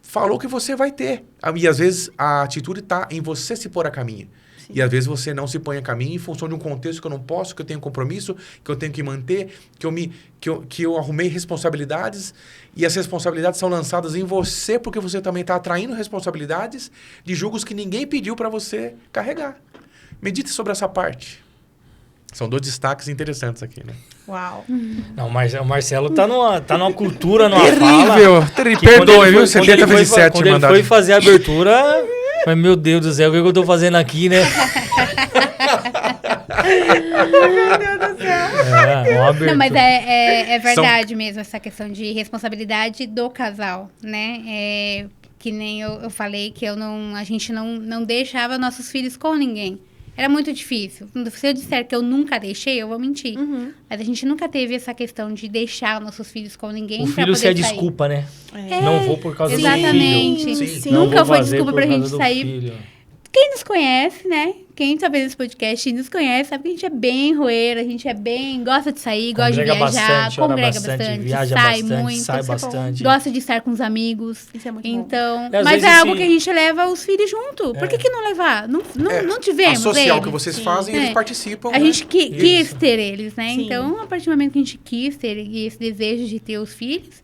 falou que você vai ter. E às vezes a atitude está em você se pôr a caminho. Sim. E às vezes você não se põe a caminho em função de um contexto que eu não posso, que eu tenho compromisso, que eu tenho que manter, que eu arrumei responsabilidades e as responsabilidades são lançadas em você porque você também está atraindo responsabilidades de julgos que ninguém pediu para você carregar. Medite sobre essa parte. São dois destaques interessantes aqui, né? Uau. Não, o Marcelo tá numa cultura, numa Terrível! fala. que Perdoe, quando ele viu? foi- 70 quando ele vezes foi- 7 Quando ele mandado. foi fazer a abertura, mas meu Deus do céu, o que eu tô fazendo aqui, né? É, uma abertura. Não, mas é verdade mesmo essa questão de responsabilidade do casal, né? Que nem eu falei que a gente não deixava nossos filhos com ninguém. Era muito difícil. Se eu disser que eu nunca deixei, eu vou mentir. Mas a gente nunca teve essa questão de deixar nossos filhos com ninguém. O pra filho poder se é sair. desculpa, né? É. Não vou por causa Exatamente. do filho. Sim. Não Nunca vou foi fazer desculpa por pra causa gente do sair. filho. Quem nos conhece, né? Quem tá vendo esse podcast e nos conhece, sabe que a gente é bem roeira, a gente é bem... Gosta de sair, gosta de Congrega viajar, bastante, ora congrega bastante, bastante, viaja sai bastante, muito. sai isso é bom. bastante. Gosta de estar com os amigos. Isso é muito bom. Então, E às mas é vezes algo que a gente leva os filhos junto. Por que não levar? Não tivemos A social eles. que vocês Sim. fazem, É. eles participam. A né? gente quis ter eles, né? Sim. Então, a partir do momento que a gente quis ter esse desejo de ter os filhos,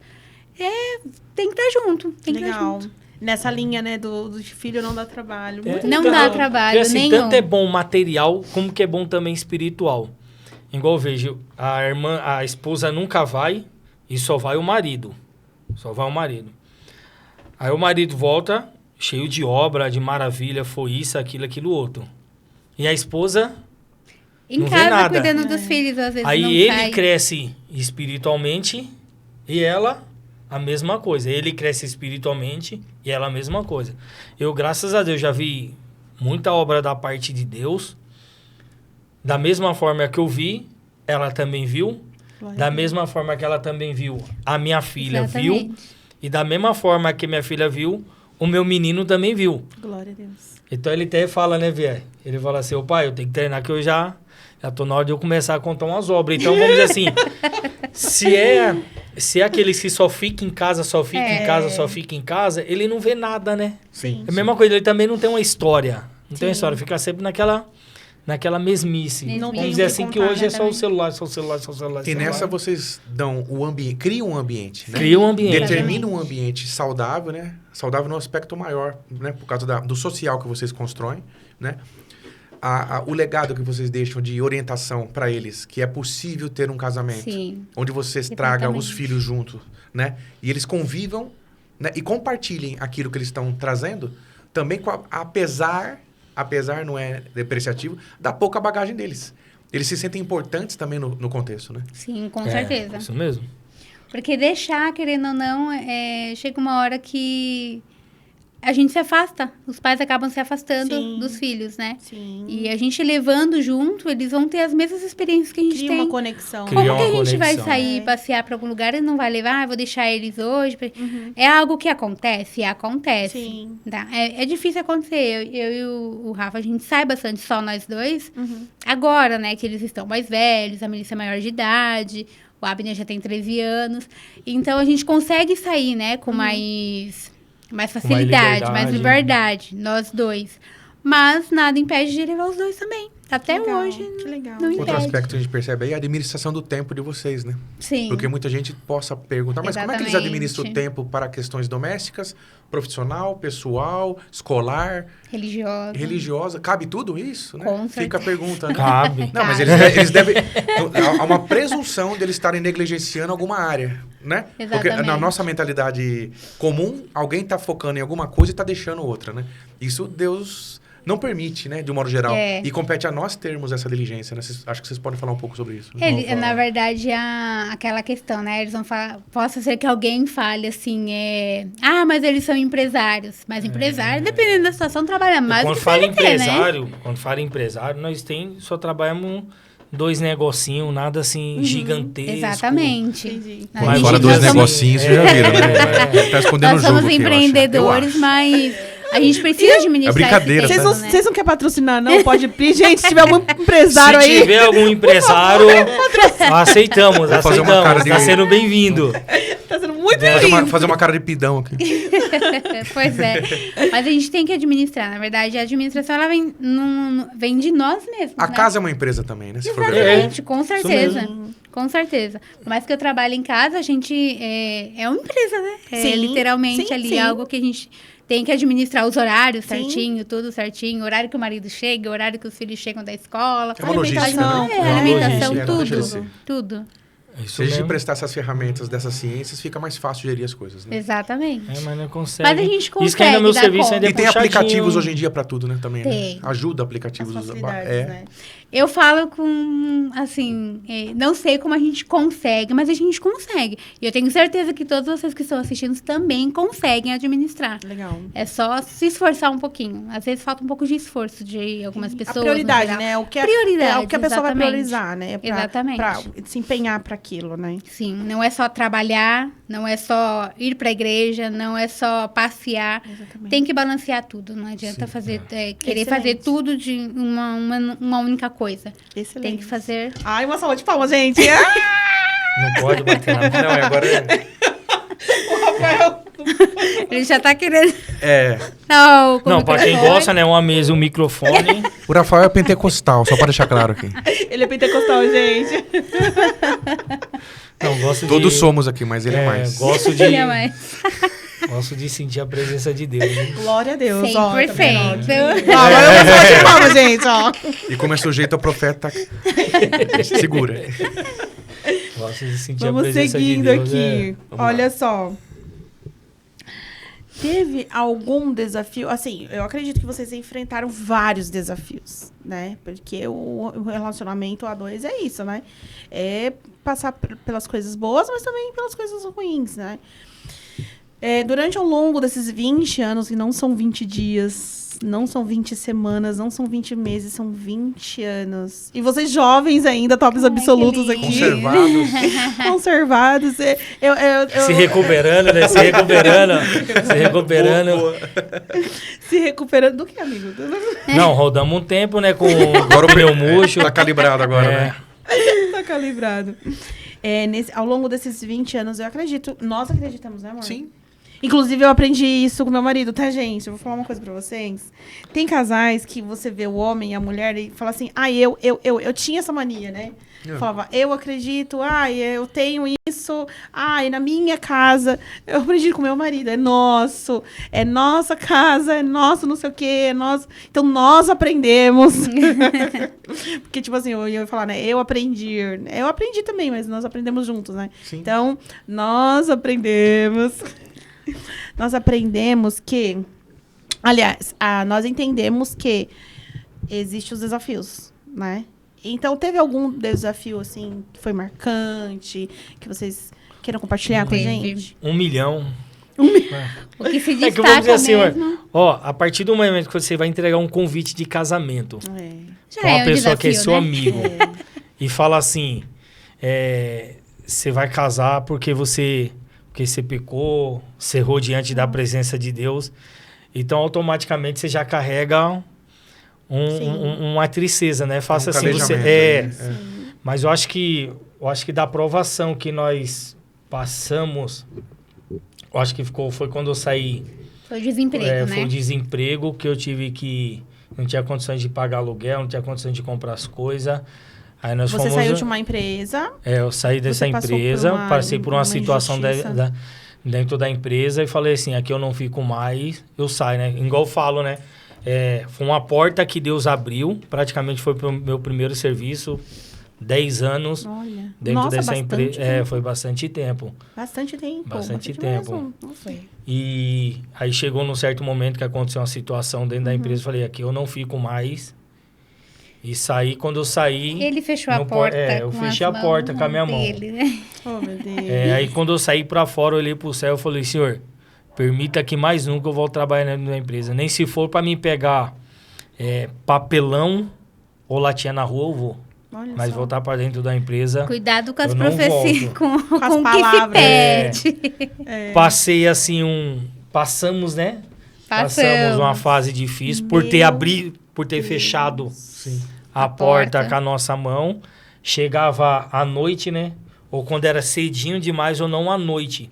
tem que estar junto. Tem que estar Legal. junto. Nessa linha, né, do filho não dá trabalho. Muito Não legal. dá trabalho Porque, assim, nenhum. tanto é bom material, como que é bom também espiritual. Igual eu vejo, a esposa nunca vai e só vai o marido. Só vai o marido. Aí o marido volta, cheio de obra, de maravilha, foi isso, aquilo, outro. E a esposa, Em não vê casa, nada. cuidando dos filhos, às vezes aí não ele sai. cresce espiritualmente e ela a mesma coisa. Ele cresce espiritualmente e ela a mesma coisa. Eu, graças a Deus, já vi muita obra da parte de Deus. Da mesma forma que eu vi, ela também viu. Glória a Da Deus. mesma forma que ela também viu, a minha filha viu. Exatamente. E da mesma forma que minha filha viu, o meu menino também viu. Glória a Deus. Então ele até fala, né, Vier? Ele fala assim, ô pai, eu tenho que treinar que eu já tô na hora de eu começar a contar umas obras. Então vamos dizer assim, se é aqueles que só fica em casa, só fica em casa, ele não vê nada, né? Sim. É a mesma coisa, ele também não tem uma história. Não tem uma história, fica sempre naquela mesmice. Não Vamos tem dizer o que assim que contar, hoje é só o exatamente. celular, só o celular, só o celular. E nessa vocês dão o ambiente, criam um ambiente, né? Cria um ambiente. Determina um ambiente saudável, né? Saudável no aspecto maior, né? Por causa do social que vocês constroem, né? O legado que vocês deixam de orientação para eles, que é possível ter um casamento, Sim. onde vocês tragam Exatamente. os filhos juntos, né? E eles convivam, né? E compartilhem aquilo que eles estão trazendo, também apesar não é depreciativo, da pouca bagagem deles. Eles se sentem importantes também no contexto, né? Sim, com É, certeza. Isso mesmo. Porque deixar, querendo ou não, chega uma hora que a gente se afasta. Os pais acabam se afastando Sim. dos filhos, né? Sim. E a gente levando junto, eles vão ter as mesmas experiências que a gente Cria tem. uma conexão. Cria Como uma que a gente vai conexão. sair, passear para algum lugar e não vai levar? Vou deixar eles hoje. É algo que acontece? Acontece. Sim. Tá? É difícil acontecer. Eu e o Rafa, a gente sai bastante só nós dois. Agora, né, que eles estão mais velhos, a Melissa é maior de idade, o Abner já tem 13 anos. Então, a gente consegue sair, né, com mais facilidade, mais liberdade, nós dois. Mas nada impede de levar os dois também. Até Legal, hoje, que legal. não Outro impede. aspecto que a gente percebe aí é a administração do tempo de vocês, né? Sim. Porque muita gente possa perguntar, mas como é que eles Exatamente. administram o tempo para questões domésticas, profissional, pessoal, escolar, Religiosa. religiosa? Cabe tudo isso, né? Com Fica a pergunta, né? Cabe. Não, mas eles devem... Há uma presunção deles estarem negligenciando alguma área, né? Porque Exatamente. na nossa mentalidade comum, alguém está focando em alguma coisa e está deixando outra, né? Isso Deus não permite, né? De um modo geral. É. E compete a nós termos essa diligência, né? Acho que vocês podem falar um pouco sobre isso. Ele, Vamos falar. na verdade, aquela questão, né? Eles vão falar, possa ser que alguém fale assim, mas eles são empresários. Mas empresário, dependendo da situação, trabalha mais do Quando que fala CLT, né? empresário, nós só trabalhamos 2 negocinhos, nada assim gigantesco. Exatamente. Entendi. A Mas gente- fora nós dos somos- negocinhos, vocês já viram, né? Ele tá escondendo o Nós jogo somos aqui, eu acho. empreendedores, Eu acho. mas a gente precisa administrar brincadeira, esse Vocês tempo, não, né? vocês não querem patrocinar, não? Pode pedir. Gente, se tiver algum empresário Se aí. tiver algum empresário, aceitamos. Vou fazer uma cara de- Tá sendo bem-vindo. Tá sendo muito Fazer uma cara de pidão aqui. Pois é. Mas a gente tem que administrar. Na verdade, a administração ela vem de nós mesmos. A né? casa é uma empresa também, né? Se for ver. Exatamente, com certeza. mesmo. Com certeza. Por mais que eu trabalhe em casa, a gente é uma empresa, né? É Sim, literalmente sim, ali sim. algo que a gente tem que administrar os horários Sim. certinho, tudo certinho. O horário que o marido chega, o horário que os filhos chegam da escola. É uma logística, Alimentação. né? É, uma alimentação, logística, não deixa de ser. tudo. É isso Se a gente mesmo. prestar essas ferramentas dessas ciências, fica mais fácil gerir as coisas, né? Exatamente. Mas não consegue. Mas a gente Isso que ainda consegue meu dar serviço conta. ainda é E tem puxadinho. aplicativos hoje em dia pra tudo, né? Também, Tem. né? Ajuda As aplicativos. facilidades, É. né? Eu falo com, assim, não sei como a gente consegue, mas a gente consegue. E eu tenho certeza que todos vocês que estão assistindo também conseguem administrar. Legal. É só se esforçar um pouquinho. Às vezes falta um pouco de esforço de algumas pessoas. A prioridade, no geral. né? O que Prioridade, é o que a pessoa vai exatamente. priorizar, né? Exatamente. Pra se empenhar para aquilo, né? Sim, não é só trabalhar, não é só ir para a igreja, não é só passear. Exatamente. Tem que balancear tudo. Não adianta querer fazer Excelente. tudo de uma única coisa. Excelente. Tem que fazer. Ai, uma salva de palmas, gente. Não pode bater na mão. Não, e agora... O Rafael. Ele já tá querendo. Não, Não, pra quem gosta, né? Uma mesa e um microfone. O Rafael é pentecostal, só para deixar claro aqui. Ele é pentecostal, gente. Não, gosto Todos de... somos aqui, mas ele é mais. Gosto de... Ele é mais. Gosto de sentir a presença de Deus. Né? Glória a Deus. 100%. Ó, tá vendo? Ó, Perfeito. agora eu vou salva de palmas, gente, ó. E como é sujeito ao profeta, segura. Gosto de sentir Vamos a presença seguindo de Deus. aqui. Vamos Olha só. Teve algum desafio? Assim, eu acredito que vocês enfrentaram vários desafios, né? Porque o relacionamento a dois é isso, né? É passar pelas coisas boas, mas também pelas coisas ruins, né? Durante ao longo desses 20 anos, que não são 20 dias, não são 20 semanas, não são 20 meses, são 20 anos. E vocês jovens ainda, tops absolutos que aqui. Conservados. Conservados. Se recuperando, né? Se recuperando. Se recuperando. Se recuperando do que, amigo? Não, rodamos um tempo, né? Com Agora o pneu murcho. Tá calibrado agora, né? Tá calibrado. Ao longo desses 20 anos, eu acredito. Nós acreditamos, né, amor? Sim. Inclusive, eu aprendi isso com meu marido, tá, gente? Eu vou falar uma coisa pra vocês. Tem casais que você vê o homem e a mulher e fala assim, eu tinha essa mania, né? Falava, eu acredito, eu tenho isso, na minha casa. Eu aprendi com meu marido, é nosso, é nossa casa, é nosso não sei o quê, é nosso. Então, nós aprendemos. Porque, tipo assim, eu ia falar, né? Eu aprendi também, mas nós aprendemos juntos, né? Sim. Então, nós aprendemos... Nós aprendemos que... Aliás, nós entendemos que existem os desafios, né? Então, teve algum desafio, assim, que foi marcante, que vocês queiram compartilhar com a gente? 1 milhão. O que se É que destaca vamos dizer assim, mesmo. a partir do momento que você vai entregar um convite de casamento Já pra uma um pessoa que é desafio, seu né? amigo e fala assim, você vai casar porque você pecou, você errou diante da presença de Deus. Então, automaticamente, você já carrega uma tristeza, né? Faça assim, você... Mas eu acho que da aprovação que nós passamos, eu acho que foi quando eu saí... Foi o desemprego, né? Foi o desemprego que eu tive que... Não tinha condições de pagar aluguel, não tinha condições de comprar as coisas. Aí nós Você saiu de uma empresa... eu saí dessa empresa, passei por uma situação dentro da empresa e falei assim, aqui eu não fico mais, eu saio, né? Igual eu falo, né? Foi uma porta que Deus abriu, praticamente foi o meu primeiro serviço, 10 anos Olha. dentro dessa empresa. Tempo. Foi bastante tempo. Bastante tempo. Bastante tempo. Mesmo. Não foi. E aí chegou num certo momento que aconteceu uma situação dentro da empresa, falei, aqui eu não fico mais. E saí, quando eu saí... Ele fechou a porta eu com fechei as a porta mãos com a minha mão. dele, né? Oh, meu Deus. Aí quando eu saí pra fora, eu olhei pro céu e falei, Senhor, permita que mais nunca eu volte trabalhar na empresa. Nem se for pra mim pegar papelão ou latinha na rua, eu vou. Olha Mas só. voltar pra dentro da empresa... Cuidado com as Eu não profecias, volto. com as o que palavras. se pede. Passei assim Passamos, né? Passamos uma fase difícil por ter fechado a porta com a nossa mão. Chegava à noite, né? Ou quando era cedinho demais ou não à noite.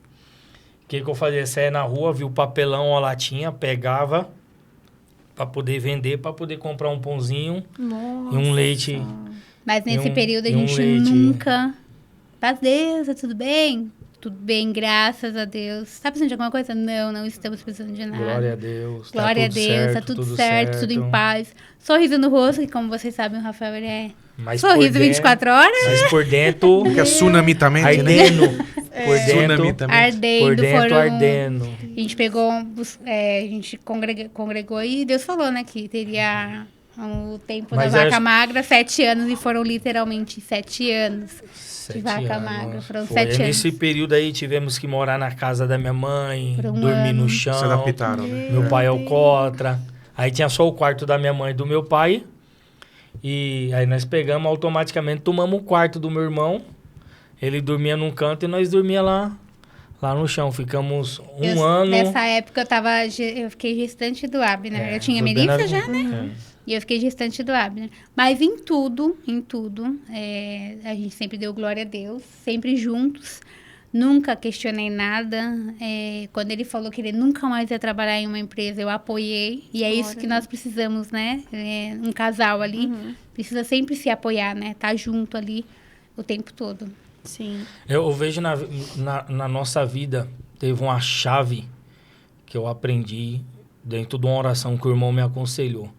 O que eu fazia? Saia na rua, via o papelão, a latinha, pegava para poder vender, para poder comprar um pãozinho Nossa. e um leite. Mas nesse período a e um gente leite. nunca... Paz Deus, tá tudo bem? Tudo bem, graças a Deus. Tá precisando de alguma coisa? Não estamos precisando de nada. Glória a Deus. Glória a Deus, tá tudo certo, tudo em paz. Sorriso no rosto, que como vocês sabem, o Rafael, ele é Mas sorriso por dentro- 24 horas, Mas por dentro, Que é tsunami-mente, né? ardendo. Por Tsunami dentro, também. ardendo. por dentro foram... ardendo. A gente pegou, a gente congregou e Deus falou, né, que teria O tempo Mas da vaca acho- magra, 7 anos, e foram literalmente 7 anos. 7 vaca anos. magra, foram Foi. 7 anos. Nesse período aí tivemos que morar na casa da minha mãe, Por um dormir no ano. chão. Se adaptaram, né? Meu pai é Deus. alcoólatra. Aí tinha só o quarto da minha mãe e do meu pai. E aí nós pegamos, automaticamente tomamos o quarto do meu irmão. Ele dormia num canto e nós dormia lá no chão. Ficamos um ano. Nessa época eu fiquei gestante do Abner. Eu tinha foi bem Melissa na- já, né? É. E eu fiquei gestante do Abner. Mas em tudo, a gente sempre deu glória a Deus, sempre juntos. Nunca questionei nada. Quando ele falou que ele nunca mais ia trabalhar em uma empresa, eu apoiei. E é isso Glória que a nós precisamos, né? Um casal ali precisa sempre se apoiar, né? Tá junto ali o tempo todo. Sim. Eu vejo na nossa vida, teve uma chave que eu aprendi dentro de uma oração que o irmão me aconselhou.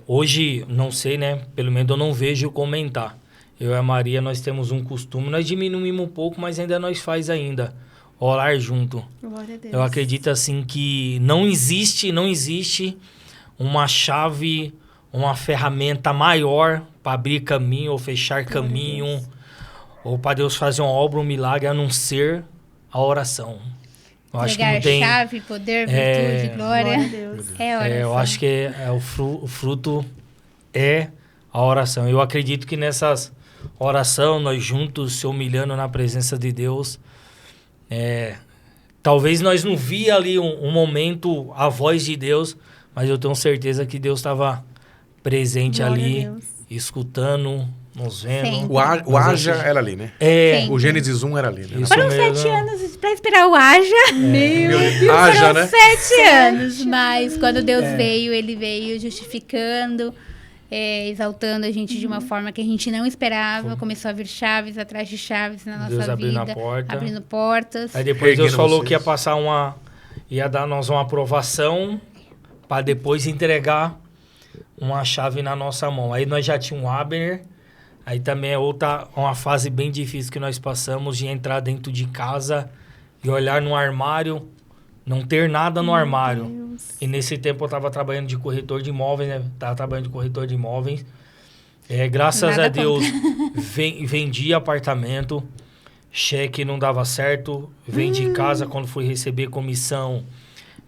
Hoje, não sei, né? Pelo menos eu não vejo comentar. Eu e a Maria, nós temos um costume, nós diminuímos um pouco, mas ainda nós faz ainda. Orar junto. Glória a Deus. Eu acredito assim que não existe uma chave, uma ferramenta maior para abrir caminho ou fechar Glória a caminho, Deus. ou para Deus fazer uma obra, um milagre, a não ser a oração. Eu acho que Entregar não tem. chave, poder, virtude, glória. Glória a Deus. É oração. Eu acho que o fruto é a oração. Eu acredito que nessas oração, nós juntos se humilhando na presença de Deus, talvez nós não via ali um momento a voz de Deus, mas eu tenho certeza que Deus estava presente Glória a ali, Deus. escutando, nos vendo. Sim. O Haja era ali, né? Sim. O Gênesis 1 era ali, né? Isso Foram mesmo. 7 anos pra esperar o Haja. Meu Deus. Haja, Foram né? 7 anos. Mas quando Deus veio, ele veio justificando, exaltando a gente de uma forma que a gente não esperava. Começou a vir chaves atrás de chaves na nossa Deus abrindo vida. a porta. Abrindo portas. Aí depois Deus Erguendo falou vocês. que ia passar ia dar nós uma aprovação para depois entregar uma chave na nossa mão. Aí nós já tínhamos um Abner. Aí também é uma fase bem difícil que nós passamos de entrar dentro de casa e olhar no armário, não ter nada no armário. Deus. E nesse tempo eu estava trabalhando de corretor de imóveis, né? Tava trabalhando de corretor de imóveis. Graças Nada a Deus, vendi apartamento, cheque não dava certo, vendi casa quando fui receber comissão,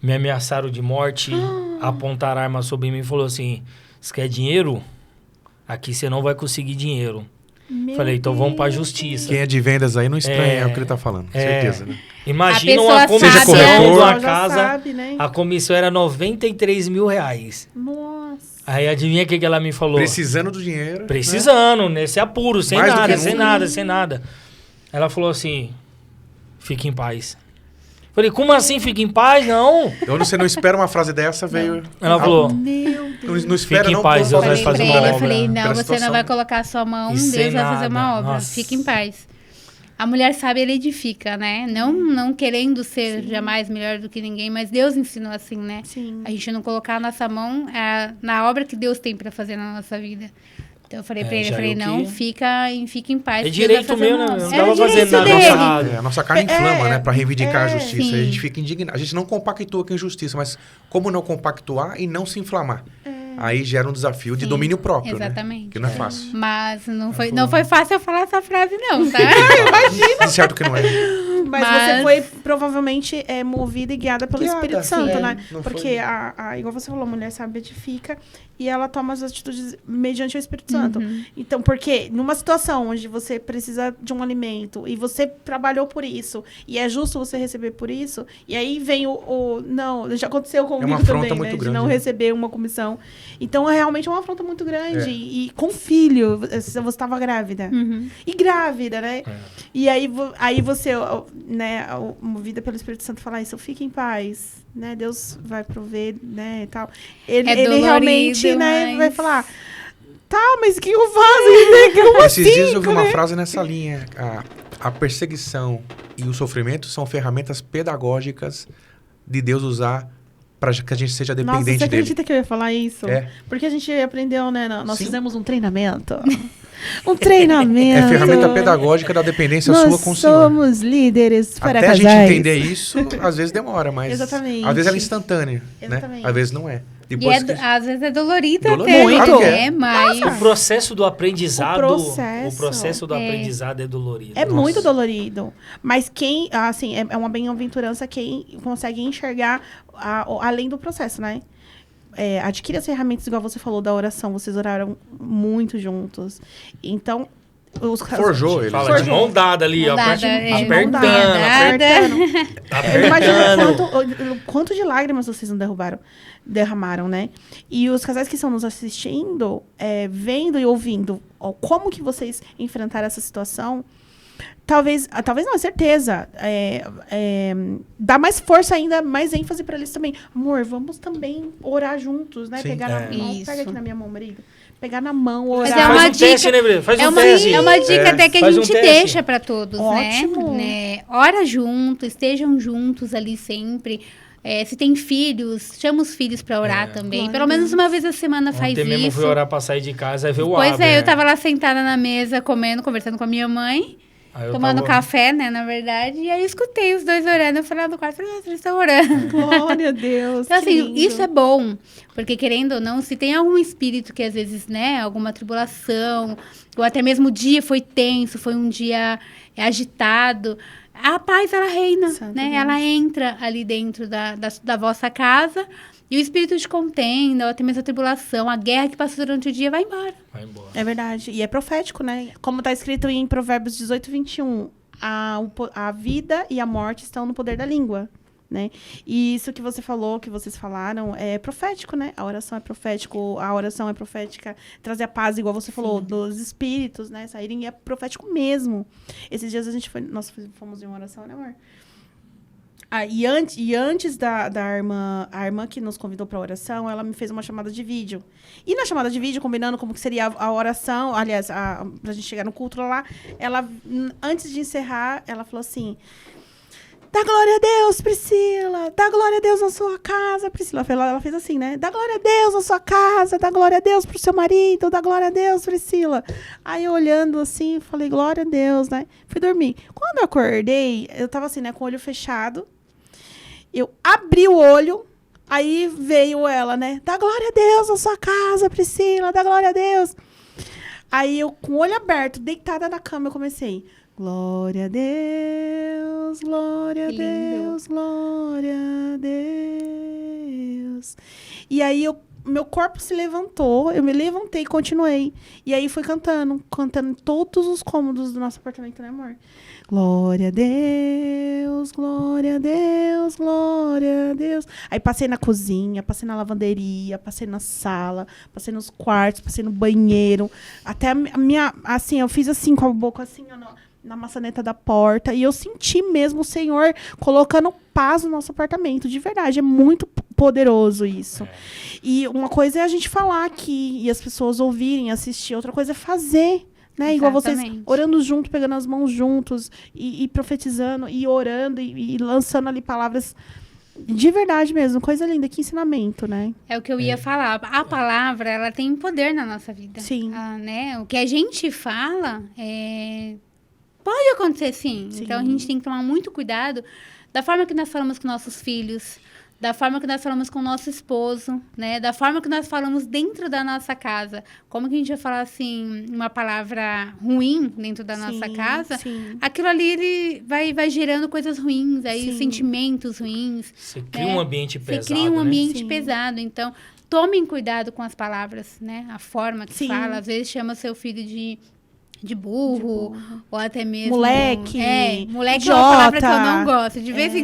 me ameaçaram de morte, apontaram arma sobre mim e falou assim, você quer dinheiro? Aqui você não vai conseguir dinheiro. Meu Falei, então vamos para a Deus. justiça. Quem é de vendas aí não estranha o que ele tá falando. Certeza, né? Imagina A uma pessoa comissão sabe, de né? uma Já casa, sabe, né? a comissão era R$93 mil. Nossa. Aí adivinha o que ela me falou? Precisando do dinheiro. né? Precisando, nesse apuro, sem Mais do nada, que sem nunca. nada, sem nada. Ela falou assim, fique em paz. Falei, como assim, fique em paz? Não. Quando você não espera uma frase dessa, veio... Ela falou, Meu Deus. Não espera, Fique em não, paz, por Deus vai Falei favor. fazer pra uma ele, eu obra falei, não, Pela você situação. não vai colocar a sua mão, E Deus sem vai fazer uma nada. obra. Nossa. Fique em paz. A mulher sabe, ele edifica, né? Não querendo ser jamais melhor do que ninguém, mas Deus ensinou assim, né? Sim. A gente não colocar a nossa mão na obra que Deus tem pra fazer na nossa vida. Então eu falei pra ele, já falei, eu não, que- fica em paz. é Deus vai direito fazer meu, uma né? obra. Não É tava o fazendo direito nada dele. errado. A nossa carne inflama, né? Pra reivindicar a justiça. sim. A gente fica indignado. A gente não compactua com a injustiça, mas como não compactuar e não se inflamar? Aí gera um desafio de Sim, domínio próprio, exatamente. né? Que não é fácil. Mas não foi fácil eu falar essa frase, não, tá? De certo que não é. Mas Mas- você foi provavelmente movida e guiada pelo Guiada, Espírito Santo, sim. né? Não Porque, foi- igual você falou, a mulher sabe edifica e ela toma as atitudes mediante o Espírito Santo. Então, porque numa situação onde você precisa de um alimento e você trabalhou por isso e é justo você receber por isso, e aí vem não, já aconteceu comigo uma afronta também, muito né? grande, De não né? receber uma comissão. Então, é realmente uma afronta muito grande. É. E com filho, você estava grávida. E grávida, né? E aí, aí você, né, movida pelo Espírito Santo, falar isso, fique em paz, né? Deus vai prover, né, e tal. Ele dolorido, realmente, né, mas- vai falar, tá, mas o que eu faço? Como Esses assim? dias eu vi uma frase nessa linha. A perseguição e o sofrimento são ferramentas pedagógicas de Deus usar para que a gente seja Nossa, dependente você dele. acredita que eu ia falar isso? É. Porque a gente aprendeu, né? Nós Sim. fizemos um treinamento. Um treinamento. É ferramenta pedagógica da dependência Nós sua com o Senhor. somos líderes para Até casais. a gente entender isso, às vezes demora, mas Exatamente. às vezes ela é instantânea, Exatamente. né? Às vezes não é. E Depois às vezes é dolorido Dolorido, até, claro que né? Mas O processo do aprendizado, O o processo do É. aprendizado é dolorido. É Nossa. muito dolorido. Mas quem, assim, é uma bem-aventurança quem consegue enxergar além do processo, né? Adquire as ferramentas, igual você falou, da oração. Vocês oraram muito juntos. Então, Forjou ele. Fala de mão dada ali, ó. Mão dada, Apertando, mão dada. Imagina quanto de lágrimas vocês não derramaram, né? E os casais que estão nos assistindo, vendo e ouvindo como que vocês enfrentaram essa situação, talvez não, é certeza, dá mais força ainda, mais ênfase para eles também. Amor, vamos também orar juntos, né? Sim. Pegar na mão, Isso. pega aqui na minha mão, marido. Pegar na mão, Mas orar. é uma Faz um dica- teste, né, Breno? Faz É um uma, teste. é uma dica até que a Faz um gente teste. deixa para todos, Ótimo. né? Ora junto, estejam juntos ali sempre. Se tem filhos, chama os filhos para orar também. Glória Pelo a menos Deus. uma vez a semana faz Ontem mesmo isso. fui orar pra sair de casa e ver o Pois Abner, eu né? tava lá sentada na mesa, comendo, conversando com a minha mãe, Aí eu tomando tava- café, né, na verdade. E aí eu escutei os dois orando. Eu falei lá do quarto, falei, eles estão orando. Glória a Deus. Então, que assim, lindo. isso é bom, porque querendo ou não, se tem algum espírito que às vezes, né, alguma tribulação, ou até mesmo o dia foi tenso, foi um dia agitado, a paz, ela reina, Santo né? Deus. Ela entra ali dentro da vossa casa e o espírito de contenda, ou até mesmo a tribulação, a guerra que passou durante o dia vai embora. Vai embora. É verdade. E é profético, né? Como está escrito em Provérbios 18, 21. A vida e a morte estão no poder da língua, né? E isso que você falou, que vocês falaram, é profético, né? A oração é profético, a oração é profética. Trazer a paz, igual você falou, dos espíritos, né? Saírem, é profético mesmo. Esses dias nós fomos em uma oração, né, amor? E antes da irmã, a irmã que nos convidou para a oração, ela me fez uma chamada de vídeo. E na chamada de vídeo, combinando como que seria a oração, aliás, pra gente chegar no culto lá, ela, antes de encerrar, ela falou assim: dá glória a Deus, Priscila, dá glória a Deus na sua casa, Priscila. Ela fez assim, né? Dá glória a Deus na sua casa, dá glória a Deus pro seu marido, dá glória a Deus, Priscila. Aí eu olhando assim, falei, glória a Deus, né? Fui dormir. Quando eu acordei, eu tava assim, né, com o olho fechado. Eu abri o olho, aí veio ela, né? Dá glória a Deus na sua casa, Priscila, dá glória a Deus. Aí eu, com o olho aberto, deitada na cama, eu comecei. Glória a Deus, glória a Que lindo. Deus, glória a Deus. E aí meu corpo se levantou, eu me levantei e continuei. E aí fui cantando em todos os cômodos do nosso apartamento, né, amor? Glória a Deus, glória a Deus, glória a Deus. Aí passei na cozinha, passei na lavanderia, passei na sala, passei nos quartos, passei no banheiro. Até a minha, assim, eu fiz assim com a boca assim, ó, na maçaneta da porta. E eu senti mesmo o Senhor colocando paz no nosso apartamento. De verdade, é muito poderoso isso. E uma coisa é a gente falar aqui e as pessoas ouvirem, assistir. Outra coisa é fazer. Né? Igual vocês Exatamente. orando junto, pegando as mãos juntos e profetizando e orando e lançando ali palavras de verdade mesmo. Coisa linda, que ensinamento, né? É o que eu ia falar. A palavra, ela tem poder na nossa vida. Sim. Né? O que a gente fala, pode acontecer sim. Sim. Então, a gente tem que tomar muito cuidado da forma que nós falamos com nossos filhos, da forma que nós falamos com o nosso esposo, né? Da forma que nós falamos dentro da nossa casa. Como que a gente vai falar, assim, uma palavra ruim dentro da nossa casa? Sim. Aquilo ali, ele vai gerando coisas ruins, aí Sim. sentimentos ruins. Você cria um ambiente pesado, Você cria um né? ambiente Sim. pesado. Então, tomem cuidado com as palavras, né? A forma que Sim. fala. Às vezes chama seu filho de burro, ou até mesmo... Moleque, moleque é uma palavra que eu não idiota. gosto. De vez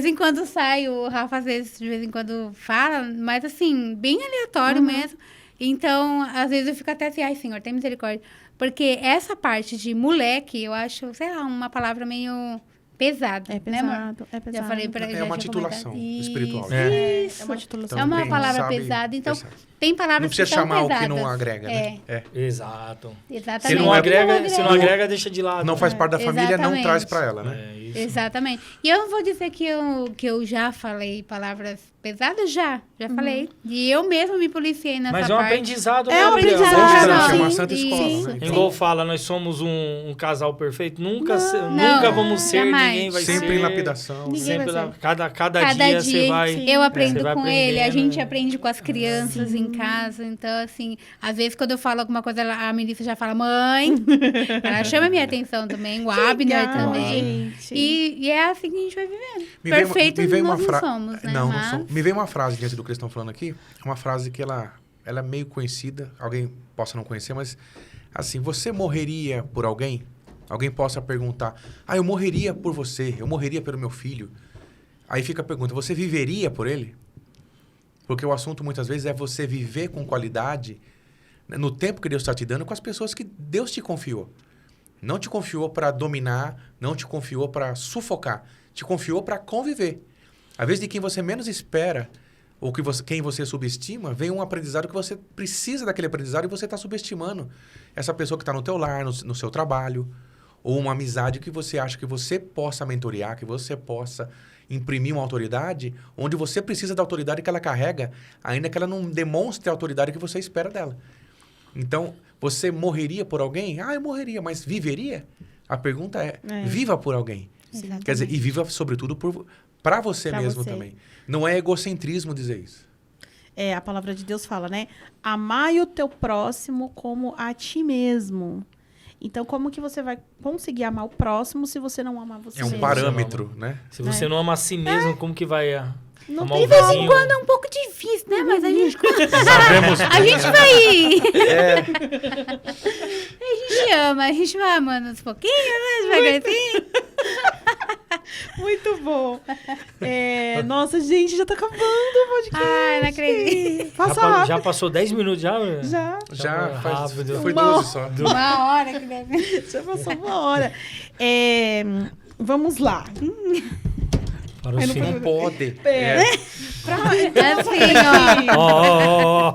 em quando sai, o Rafa às vezes, de vez em quando fala, mas assim, bem aleatório mesmo. Então, às vezes eu fico até assim, ai, Senhor, tem misericórdia. Porque essa parte de moleque, eu acho, sei lá, uma palavra meio pesada, É né, amor? pesado, é pesado. Já falei pra ele. É uma titulação espiritual. É Isso. uma titulação. É uma quem palavra sabe pesada, então percebe. tem palavras Não precisa que são chamar pesadas. o que não agrega, né? É. Exato. Exatamente. Se não agrega, deixa de lado. Não faz parte da família, não Exatamente. traz pra ela, né? É isso. Exatamente. E eu vou dizer que eu já falei palavras pesadas, já falei. E eu mesma me policiei nessa Mas parte. é um aprendizado, É um Gabriel? aprendizado. Constante, é uma Sim, santa sim, escola, né? Igual fala, nós somos um casal perfeito. Nunca Não, vamos ser, jamais. ninguém vai ser. Sempre em lapidação. Ninguém Sempre vai lá, ser. cada dia você vai... sim. Eu aprendo Você vai com ele, a aprendendo. gente aprende com as crianças em casa. Então, assim, às vezes quando eu falo alguma coisa, a Melissa já fala, mãe. Ela chama a minha atenção também, o Abner Legal, também. gente. E é assim que a gente vai vivendo. Me veio Perfeito me veio nós uma não somos, né? Não, não Mas- somos. Me veio uma frase diante do que eles estão falando aqui. Uma frase que ela é meio conhecida. Alguém possa não conhecer, mas... Assim, você morreria por alguém? Alguém possa perguntar, eu morreria por você, eu morreria pelo meu filho. Aí fica a pergunta, você viveria por ele? Porque o assunto muitas vezes é você viver com qualidade, né, no tempo que Deus está te dando, com as pessoas que Deus te confiou. Não te confiou para dominar, não te confiou para sufocar, te confiou para conviver. Às vezes de quem você menos espera, ou quem você subestima, vem um aprendizado que você precisa daquele aprendizado e você está subestimando essa pessoa que está no teu lar, no seu trabalho, ou uma amizade que você acha que você possa mentorear, que você possa imprimir uma autoridade, onde você precisa da autoridade que ela carrega, ainda que ela não demonstre a autoridade que você espera dela. Então, você morreria por alguém? Eu morreria, mas viveria? A pergunta é, viva por alguém. Exatamente. Quer dizer, e viva sobretudo para você Pra mesmo você. também. Não é egocentrismo dizer isso. A palavra de Deus fala, né? Amai o teu próximo como a ti mesmo. Então, como que você vai conseguir amar o próximo se você não amar você É um mesmo? parâmetro, né? Se você não ama a si mesmo, como que vai Não amar tem o De vez em vizinho? quando é um pouco difícil, né? Mas a gente, Sabemos. a gente vai... É, A gente ama, a gente vai amando uns pouquinhos, né? Devagarzinho. Muito bom. Nossa, gente, já tá acabando o podcast. Ai, não acredito. Passa rápido. Já passou 10 minutos já? Né? já foi faz, rápido. foi Uma 12 só. Uma hora que deve... Já passou uma hora. Vamos lá. Para os finais. Não pode. Assim, ó. Ó.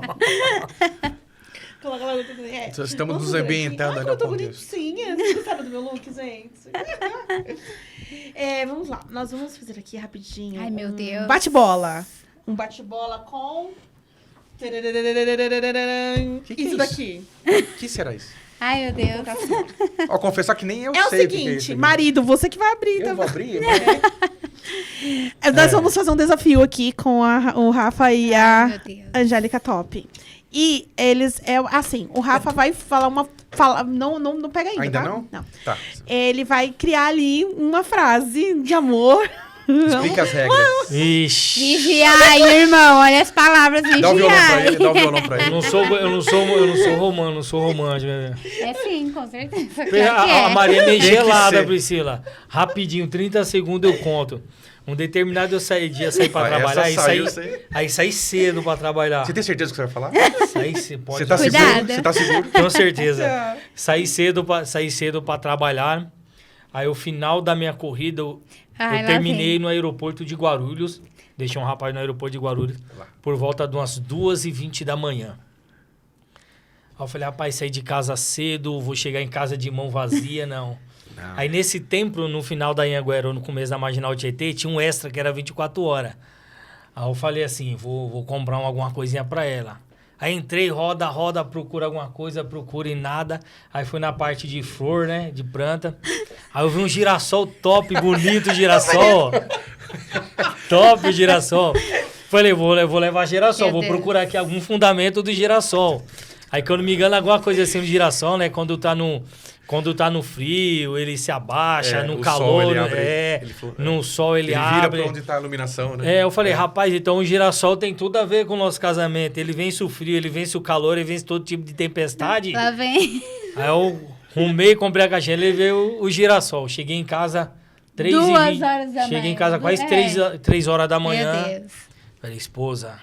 Estamos nos ambientando Ai, no eu tô contexto. bonitinha. Vocês gostaram do meu look, gente? Vamos lá. Nós vamos fazer aqui rapidinho. Ai, meu Deus. Bate-bola. Um bate-bola com... Que é isso isso? daqui. O que será isso? Ai, meu Deus. Ó, confessar que nem eu É o sei o que é seguinte, isso aqui. marido, você que vai abrir, tá? Eu vou abrir? Nós vamos fazer um desafio aqui com o Rafa e a Meu Deus. Angélica Top. E eles, assim, o Rafa vai falar não pega ainda, Ainda tá? não? Não. Tá. Ele vai criar ali uma frase de amor. Explica as regras. Ixi. Vigiai, irmão. Olha as palavras, Dá o violão pra vigiai. ele, dá o violão pra Eu ele. não sou romântico. Né? É sim, com certeza. Claro que A é. Maria é meio Tem que gelada, ser. Priscila. Rapidinho, 30 segundos eu conto. Um determinado dia saí pra Ah, essa trabalhar, saiu, sei. aí saí cedo pra trabalhar. Você tem certeza do que você vai falar? Saí cedo, pode Você tá Cuidado. seguro? Você tá seguro? Com certeza. Saí cedo pra trabalhar. Aí, o final da minha corrida, eu Ai, lá terminei vem. no aeroporto de Guarulhos. Deixei um rapaz no aeroporto de Guarulhos Lá. por volta de umas 2h20 da manhã. Aí eu falei, rapaz, saí de casa cedo, vou chegar em casa de mão vazia, não. Não. Aí, nesse tempo, no final da Anhanguera, no começo da Marginal Tietê, tinha um extra que era 24 horas. Aí eu falei assim, vou comprar alguma coisinha pra ela. Aí entrei, roda, procura alguma coisa, procura e nada. Aí fui na parte de flor, né, de planta. Aí eu vi um girassol top, bonito girassol. Top girassol. Falei, vou levar girassol, Meu vou Deus. procurar aqui algum fundamento do girassol. Aí, quando me engano, alguma coisa assim do girassol, né, quando tá no frio, ele se abaixa, no o calor, sol, ele abre, no sol ele vira abre. pra onde tá a iluminação, né? Eu falei, rapaz, então o girassol tem tudo a ver com o nosso casamento. Ele vence o frio, ele vence o calor, ele vence todo tipo de tempestade. Lá vem. Aí eu arrumei, comprei a caixinha, levei o girassol. Cheguei em casa 3h20. 2 horas da manhã. Cheguei em casa quase É. 3 horas da manhã. Meu Deus. Falei, esposa,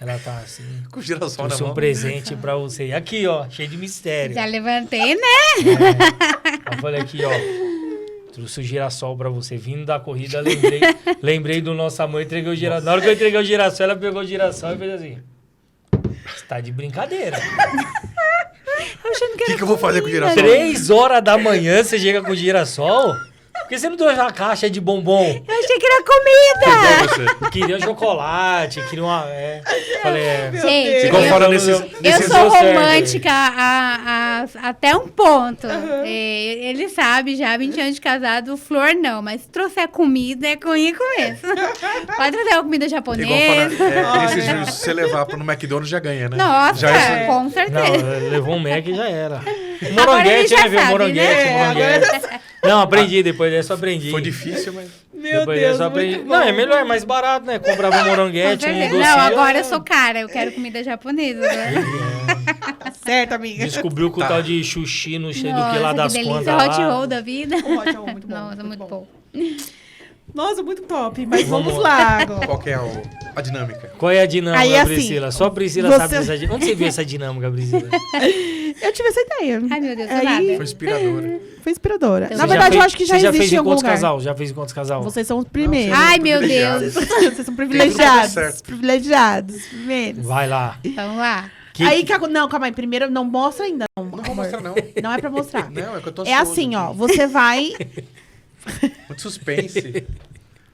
ela tá assim, Com o girassol na trouxe um mão. presente pra você. Aqui, ó, cheio de mistério. Já levantei, né? Eu falei aqui, ó. Trouxe o girassol pra você. Vindo da corrida, lembrei do nosso amor, entreguei o girassol. Na hora que eu entreguei o girassol, ela pegou o girassol e fez assim. tá de brincadeira. O que eu vou fazer com o girassol? 3 horas da manhã você chega com girassol? Por que você não trouxe uma caixa de bombom? Eu achei que era comida. Você. Queria chocolate, queria uma... Falei, Gente, Igual eu, fala eu nesses... eu sou romântica até um ponto. Ele sabe já, 20 anos de casado, flor não. Mas se trouxer comida, é com isso mesmo. Pode trazer uma comida Igual japonesa. fala, esses juros, se você levar no McDonald's, já ganha, né? Nossa, Já é- com certeza. Não, levou um Mac e já era. Agora ele Moranguete, já né, viu? sabe, Moranguete, né? moranguete. Não, aprendi, depois dessa aprendi. Foi difícil, mas... Meu Depois Deus, dessa aprendi. muito Não, é bom. melhor, é mais barato, né? Comprava um Com moranguete, um certeza. docinho. Não, agora eu sou cara. Eu quero comida japonesa. Né? Tá certo, amiga. Descobriu que o Tá. tal de sushi não sei do que lá Nossa, das que delícia. contas Hot lá. roll da vida. O hot roll, muito bom. Nossa, muito bom. Nossa, muito top. Mas Vamos vamos lá. lá agora. Qual que é a dinâmica? Qual é a dinâmica, Aí, assim, Priscila? Só a Priscila você- sabe dessa dinâmica. Onde você viu essa dinâmica, Priscila? Eu tive essa ideia. Ai, meu Deus, do Aí- nada. Foi inspiradora. Foi inspiradora. Então, Na você verdade, fez, eu acho que já você existe fez em em algum quantos lugar. casal? Já fez em quantos casal? Vocês são os primeiros. Ai, meu Privilegiados. Deus. Vocês são Tem privilegiados. tudo certo. Privilegiados. Primeiros. Vai lá. Vamos lá. Aí, não, calma aí. Primeiro, não mostra ainda. Não, Não vou amor. mostrar, não. Não é pra mostrar. Não, é que eu tô É ansioso assim, ó. aqui. Você vai... Muito suspense.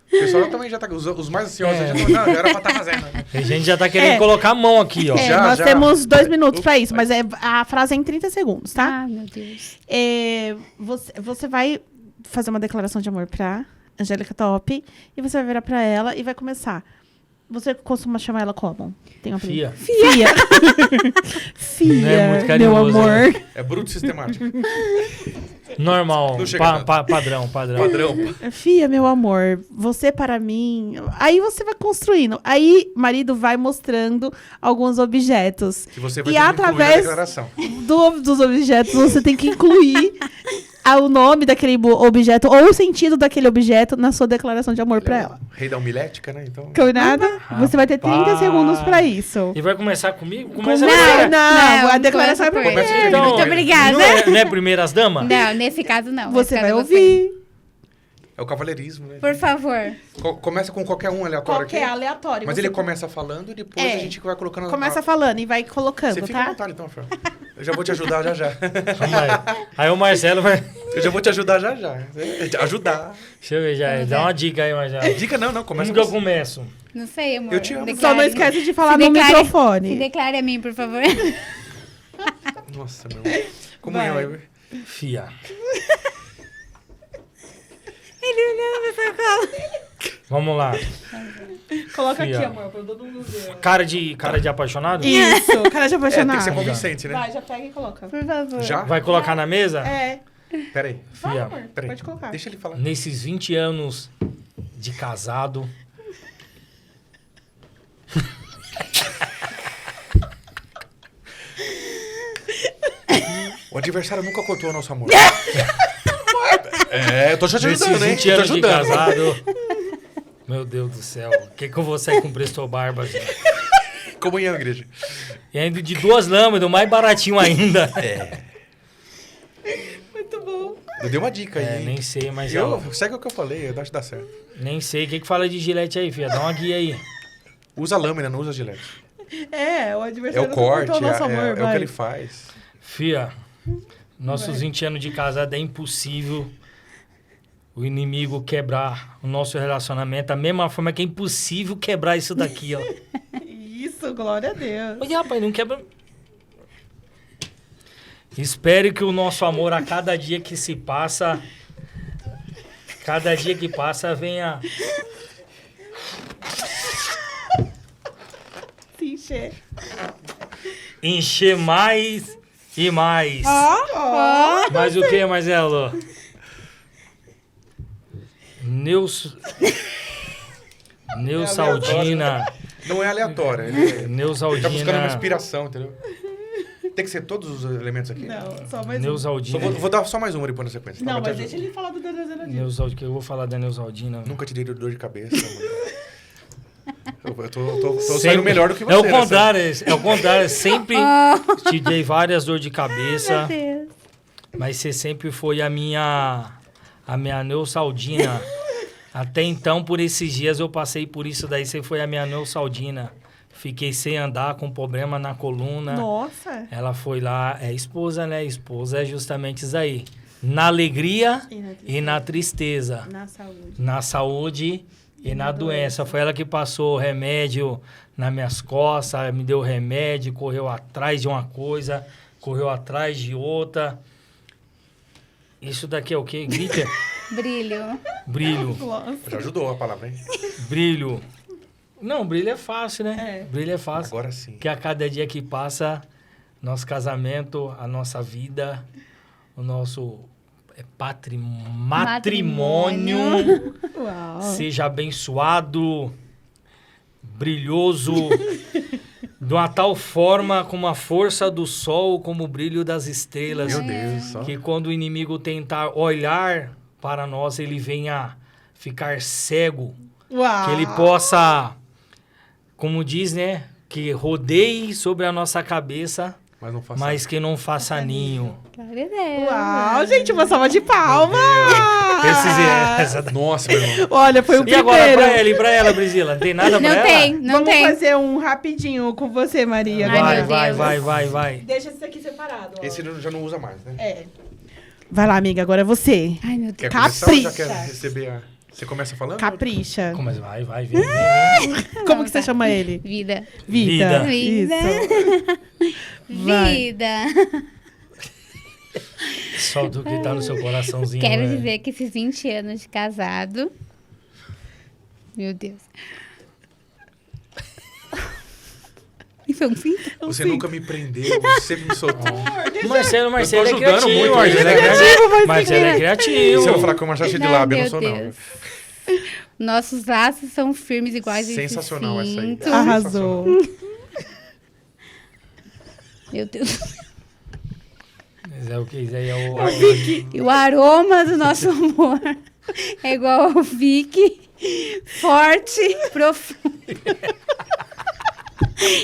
O pessoal também já tá... Os mais ansiosos É. já estão... Não, já era pra estar fazendo. A gente já tá querendo É. colocar a mão aqui, ó. É, Já, nós já. temos 2 minutos pra isso, mas a frase é em 30 segundos, tá? Ah, meu Deus. Você vai fazer uma declaração de amor pra Angélica Top e você vai virar pra ela e vai começar. Você costuma chamar ela como? Tem um apelido? Fia. Fia, Não é muito meu carinhoso, amor. É bruto sistemático. Normal. Não chega tanto. Padrão. Padrão. Fia, meu amor, você para mim... Aí você vai construindo. Aí, marido vai mostrando alguns objetos. Que você vai E ter que incluir na através declaração. dos objetos, você tem que incluir o nome daquele objeto ou o sentido daquele objeto na sua declaração de amor pra ela. Rei da homilética, né? Então... Combinado? Você vai ter 30 Rapaz. segundos pra isso. E vai começar comigo? Começa Não, primeiro. não, a Não, declaração é pra começa por- primeiro. Então, Muito obrigada. Não é primeiras damas? Não, nesse caso não. Você Nesse vai caso ouvir. É o cavalheirismo, né? Por favor. Começa com qualquer um aleatório Qualquer aqui. aleatório. Mas você ele começa falando e depois É. a gente vai colocando... começa falando e vai colocando, Você fica à tá? vontade, então, Fran. Eu já vou te ajudar já já. Vamos lá. Aí o Marcelo vai... Eu já vou te ajudar já já. Ajudar. Deixa eu ver já. Vamos Dá ver. uma dica aí, Marcelo. Dica não, começa Como que eu com... começo? Não sei, amor. Eu te amo. Só não esquece de falar Se no declare- Se microfone. declare a mim, por favor. Nossa, meu. Comunhão Vai. aí. Fia. Ele olhando na sacola. Vamos lá. Coloca Fia. aqui, amor, pra todo mundo ver. Cara de apaixonado? Isso, cara de É, tem apaixonado. que ser convincente, né? Vai, já pega e coloca. Por favor. Já? Vai colocar na mesa? É. Pera aí. Vai, Fia. amor, Pera aí. pode colocar. Deixa ele falar. Nesses 20 anos de casado, O adversário nunca cotou o nosso amor. eu tô te nesses ajudando, hein? 20 Tô te anos de ajudando. casado... Meu Deus do céu. O que eu vou sair com Presto Barba, gente? Comunhão, igreja. E ainda de 2 lâminas, o mais baratinho ainda. Muito bom. Eu dei uma dica aí. hein? Nem sei, mas ó, Segue o que eu falei, eu acho que dá certo. nem sei. O que fala de gilete aí, filha? Dá uma guia aí. Usa lâmina, não usa gilete. É, o É adversário o não corte, contou o nosso amor, é o que vai. ele faz. Fia, nossos 20 anos de casado é impossível o inimigo quebrar o nosso relacionamento da mesma forma que é impossível quebrar isso daqui, ó. Isso, glória a Deus. Olha, rapaz, não quebra... Espere que o nosso amor a cada dia que se passa... Cada dia que passa venha... Se encher. encher mais e mais. Ó. Mas o que, Marcelo? Neusaldina. Não é aleatório. Ele tá buscando uma Neusaldina. inspiração, entendeu? Tem que ser todos os elementos aqui? Não, só mais um. Só Neusaldina. vou dar só mais uma depois na sequência. tá? Não, Pra mas te deixa ajudar. ele falar do Danazana. Neusaldina, que eu vou falar da Neusaldina. Nunca te dei dor de cabeça. Eu tô Sempre- saindo melhor do que você. É o nessa. contrário, é o contrário. Sempre te dei várias dores de cabeça, Deus. mas você sempre foi a minha Neusaldina. Até então, por esses dias, eu passei por isso daí. Você foi a minha Neusaldina. fiquei sem andar com problema na coluna. Nossa. Ela foi lá, é esposa, né? Esposa é justamente isso aí. Na alegria e na tristeza. Na saúde. Na saúde e na doença. Foi ela que passou o remédio nas minhas costas, me deu remédio, correu atrás de uma coisa, correu atrás de outra. Isso daqui é o quê? Glitter? Brilho. Brilho. Já ajudou a palavra, hein? Brilho. Não, brilho é fácil, né? É. Brilho é fácil. Agora sim. Que a cada dia que passa, nosso casamento, a nossa vida, o nosso matrimônio Uau. seja abençoado, brilhoso, de uma tal forma, com a força do sol, como o brilho das estrelas. Meu Deus, só. Que quando o inimigo tentar olhar para nós, ele venha ficar cego. Uau. Que ele possa, como diz, né? Que rodeie sobre a nossa cabeça, Mas não faça. mas que não faça ninho. Glória a Deus. Uau, gente, uma salva de palmas. Nossa, meu irmão. Olha, foi o E primeiro. agora pra ela, Brisila? Não tem nada pra Não ela? tem, não Vamos tem. fazer um rapidinho com você, Maria. Ai, agora. meu Deus. Vai. Deixa esse aqui separado. Ó. Esse já não usa mais, né? É. Vai lá, amiga, agora é você. Ai, meu Deus. Quer começar ou já Capricha. quer receber a... Você começa falando? Capricha. Mas vai, vem. Como que você chama ele? Vida. Vida. Vida. Isso. Vai. Vida. Solta o que tá no seu coraçãozinho. Quero né? dizer que esses 20 anos de casado... Meu Deus. E foi um fim? Você nunca me prendeu, você sempre me soltou. Marcelo Eu tô é ajudando criativo. muito Marcelo ele, é né? criativo. Marcelo é criativo. Se eu falar que o Marcelo é cheio de lábio, eu não Meu sou, não. Deus. Nossos laços são firmes iguais de Sensacional essa aí. cinto. Arrasou. Meu Deus. Mas é o que? Isso aí é o... E o aroma do nosso amor é igual ao Vicky, forte, profundo.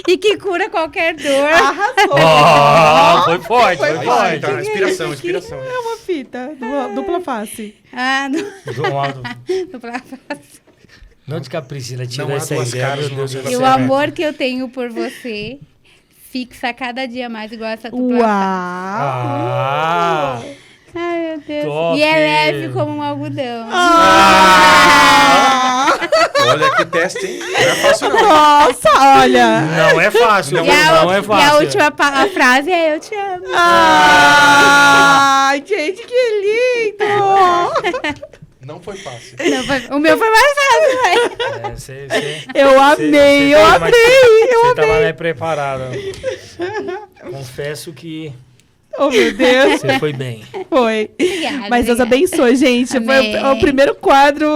E que cura qualquer dor. Arrasou. Foi forte, foi Aí forte. sim, tá. Inspiração. É uma fita. Dupla face. Ah, não. Do- Não de que a Priscila Não tirou há essa duas ideia, caras meu no Deus do nosso E o céu. amor que eu tenho por você fixa cada dia mais igual essa dupla. Uau. Ah! Ai, meu Deus. Top. E é leve como um algodão. Olha que teste, hein? Não é fácil, não. Nossa, olha. Não é fácil, E a, não é e fácil. a última a frase é eu te amo. Ai, gente, que lindo. Não foi fácil. Não, o meu foi mais fácil, velho. É, cê Eu amei, eu tava mais- amei. Você tava mais preparado. Confesso que Oh, meu Deus. você foi bem. Foi. Obrigada, Mas Deus obrigada. abençoe, gente. Foi Amém. o primeiro quadro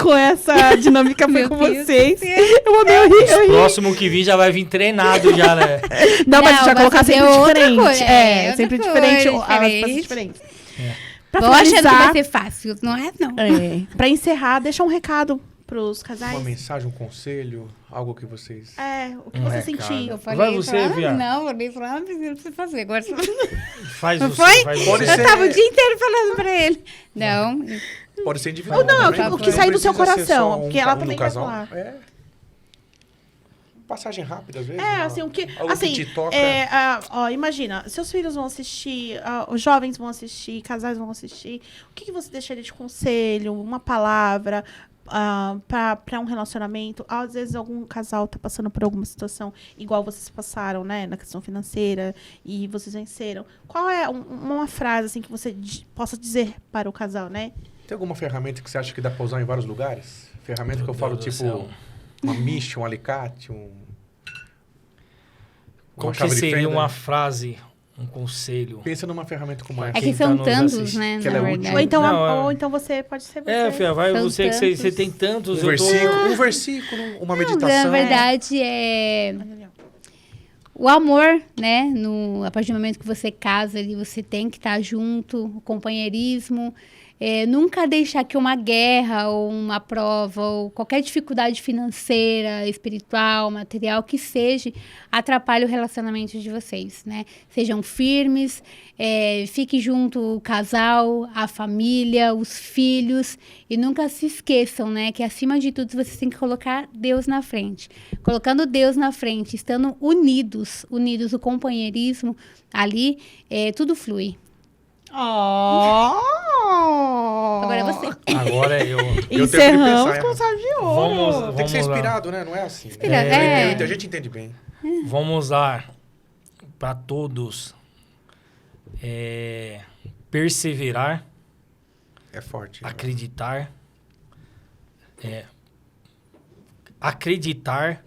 com essa dinâmica foi Meu com Deus vocês. do céu. Eu amei, eu ri. O próximo que vir já vai vir treinado já, né? Não, mas Não, já vai colocar fazer sempre outra diferente. coisa, outra sempre coisa diferente. As diferente. coisas diferentes. É. Pra Tô achando que vai finalizar, ser fácil. Não é, não. pra encerrar, deixa um recado pros casais. Uma mensagem, um conselho, algo que vocês... O que Um você recado. sentiu? Eu falei Vai você, pra ela, Via. não, eu falei pra ela, não precisa você fazer. Agora você... Faz Não você, foi? faz Pode você. ser. Eu tava o dia inteiro falando pra ele. Não, Pode ser individual. Ou não, também. o que sair do seu precisa ser coração, só porque ela do também vai casal. falar. É. Passagem rápida, às vezes. Assim, o que. Algo Assim, que te toca. imagina, seus filhos vão assistir, os jovens vão assistir, casais vão assistir. O que você deixaria de conselho, uma palavra para um relacionamento? Às vezes algum casal tá passando por alguma situação igual vocês passaram, né? Na questão financeira, e vocês venceram. Qual é uma frase assim que você possa dizer para o casal, né? Tem alguma ferramenta que você acha que dá pra usar em vários lugares? Ferramenta que eu Meu falo, Deus do tipo, céu. uma micha, um alicate, uma Qual que chave de seria fenda. uma frase, um conselho? Pensa numa ferramenta como essa. é que Quem são tá nos tantos, assiste, né, que na ela é verdade. Ou então, Não, ou então você pode ser você. É, Fia, vai São você que você tantos. tem tantos. Um versículo, uma meditação. Na verdade, o amor, né? A partir do momento que você casa ali, você tem que estar junto, o companheirismo. Nunca deixar que uma guerra ou uma prova ou qualquer dificuldade financeira, espiritual, material que seja, atrapalhe o relacionamento de vocês, né? Sejam firmes, fique junto o casal, a família, os filhos e nunca se esqueçam, né? Que acima de tudo vocês têm que colocar Deus na frente. Colocando Deus na frente, estando unidos, o companheirismo ali, tudo flui. Agora é você. Agora eu... Encerramos pensar, com chave de ouro. Tem que ser Vamos lá. inspirado, né? Não é assim. Inspirado, A gente entende bem. Vamos lá para todos perseverar, É forte. né? acreditar, acreditar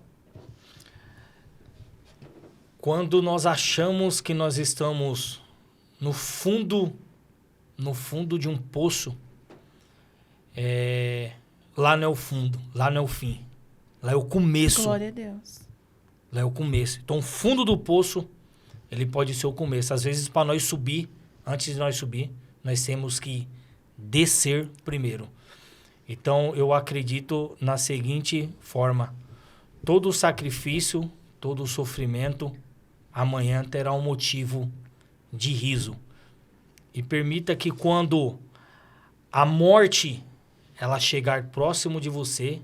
quando nós achamos que nós estamos no fundo de um poço, lá não é o fundo, lá não é o fim, lá é o começo. Glória a Deus. Lá é o começo. Então, o fundo do poço, ele pode ser o começo. Às vezes, para nós subir, antes de nós subir, nós temos que descer primeiro. Então, eu acredito na seguinte forma. Todo sacrifício, todo sofrimento, amanhã terá um motivo de riso. E permita que quando a morte ela chegar próximo de você,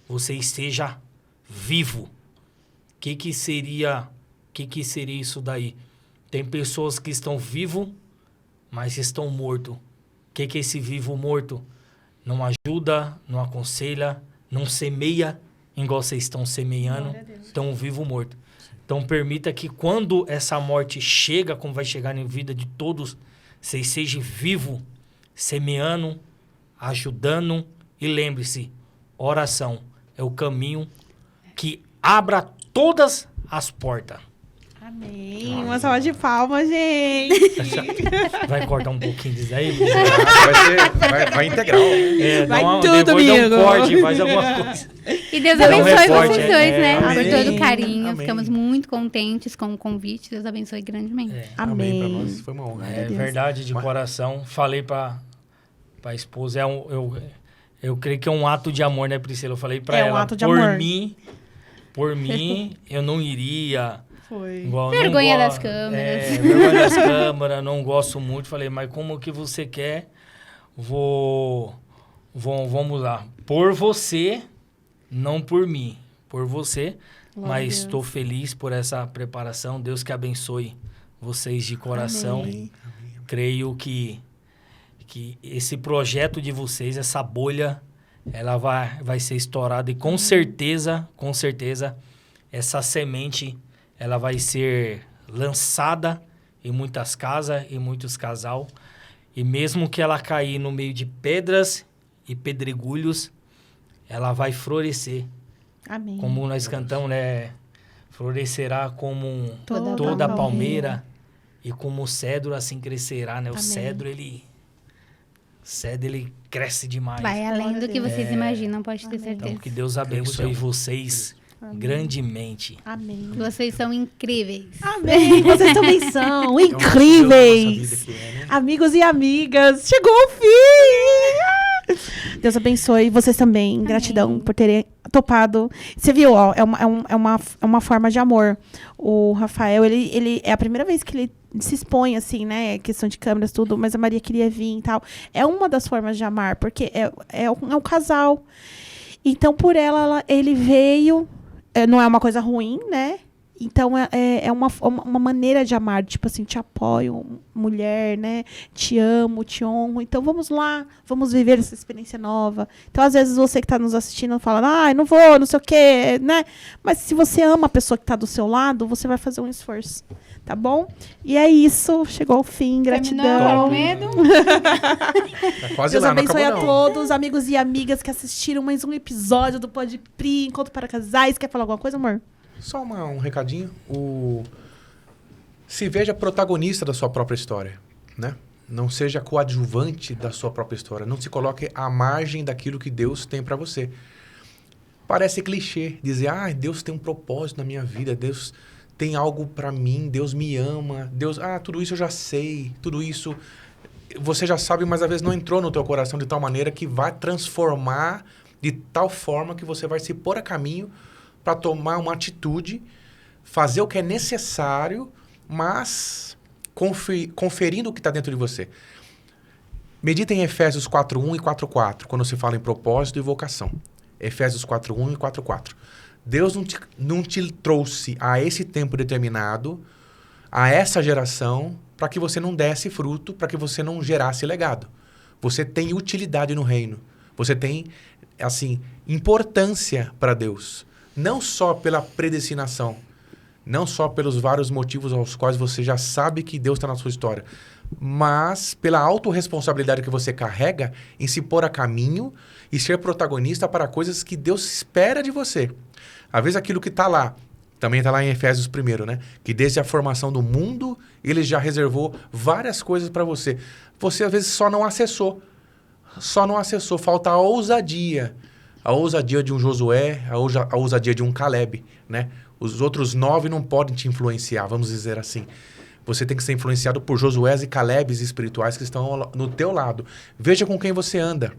você esteja vivo. O que seria isso daí? Tem pessoas que estão vivos, mas estão mortos. O que é esse vivo morto? Não ajuda, não aconselha, não semeia, igual vocês estão semeando, estão vivo morto. Então permita que quando essa morte chega, como vai chegar na vida de todos, vocês sejam vivos, semeando, ajudando. E lembre-se, oração é o caminho que abra todas as portas. Amém. Uma salva de palmas, gente. Vai cortar um pouquinho disso aí? Vai integral. Vai dá tudo, depois dá amigo. um corte, faz alguma coisa. E Deus Dá um abençoe recorte, vocês dois, né? amém. Por todo o carinho. Amém. Ficamos muito contentes com o convite. Deus abençoe grandemente. Amém. Pra nós foi uma honra. É Deus. verdade, de Mas- coração. Falei pra esposa, eu creio que é um ato de amor, né, Priscila? Eu falei pra É um ela, ato de amor. por mim, eu não iria. Foi. Igual, Vergonha não das câmeras. Vergonha das câmeras, não gosto muito. Falei, mas como que você quer? Vamos lá. Por você, não por mim. Por você, Glória a mas Deus. estou feliz por essa preparação. Deus que abençoe vocês de coração. Amém. Creio que esse projeto de vocês, essa bolha, ela vai ser estourada e com certeza, essa semente, ela vai ser lançada em muitas casas, em muitos casal. E mesmo que ela cair no meio de pedras e pedregulhos, ela vai florescer. Amém. Como nós cantamos, né? Florescerá como Toda toda palmeira. palmeira e como o cedro assim crescerá, né? O Amém. cedro, ele cresce demais. Vai além Glória do a que Deus. vocês imaginam, pode ter Amém. certeza. Então, que Deus abençoe Deus. vocês grandemente. Amém. Vocês são incríveis. Amém. Vocês também são É um Deus na nossa incríveis. vida que é, né? Amigos e amigas, chegou o fim! Deus abençoe vocês também. Gratidão por terem topado. Você viu, ó, é uma forma de amor. O Rafael, ele é a primeira vez que ele se expõe, assim, né? Questão de câmeras, tudo, mas a Maria queria vir e tal. É uma das formas de amar, porque é um casal. Então, por ele veio. Não é uma coisa ruim, né? Então, é uma maneira de amar. Tipo assim, te apoio, mulher, né? Te amo, te honro. Então, vamos lá. Vamos viver essa experiência nova. Então, às vezes, você que está nos assistindo fala, não vou, não sei o quê, né? Mas se você ama a pessoa que está do seu lado, você vai fazer um esforço. Tá bom? E é isso. Chegou ao fim. Gratidão. Terminou, medo. Tá quase Deus lá, não abençoe acabou, a não. todos, amigos e amigas que assistiram mais um episódio do Pode Pri, Encontro para Casais. Quer falar alguma coisa, amor? Só um recadinho. Se veja protagonista da sua própria história, né? Não seja coadjuvante da sua própria história. Não se coloque à margem daquilo que Deus tem para você. Parece clichê dizer, Deus tem um propósito na minha vida, Deus tem algo para mim, Deus me ama, tudo isso eu já sei, tudo isso você já sabe, mas às vezes não entrou no teu coração de tal maneira que vai transformar de tal forma que você vai se pôr a caminho para tomar uma atitude, fazer o que é necessário, mas conferindo o que está dentro de você. Medita em Efésios 4:1 e 4:4, quando se fala em propósito e vocação. Efésios 4:1 e 4:4. Deus não te trouxe a esse tempo determinado, a essa geração, para que você não desse fruto, para que você não gerasse legado. Você tem utilidade no reino. Você tem, assim, importância para Deus. Não só pela predestinação, não só pelos vários motivos aos quais você já sabe que Deus está na sua história, mas pela autorresponsabilidade que você carrega em se pôr a caminho e ser protagonista para coisas que Deus espera de você. Às vezes aquilo que está lá, também está lá em Efésios 1, né? Que desde a formação do mundo, ele já reservou várias coisas para você. Você às vezes só não acessou. Falta a ousadia. A ousadia de um Josué, a ousadia de um Caleb, né? Os outros 9 não podem te influenciar, vamos dizer assim. Você tem que ser influenciado por Josués e Calebes espirituais que estão no teu lado. Veja com quem você anda.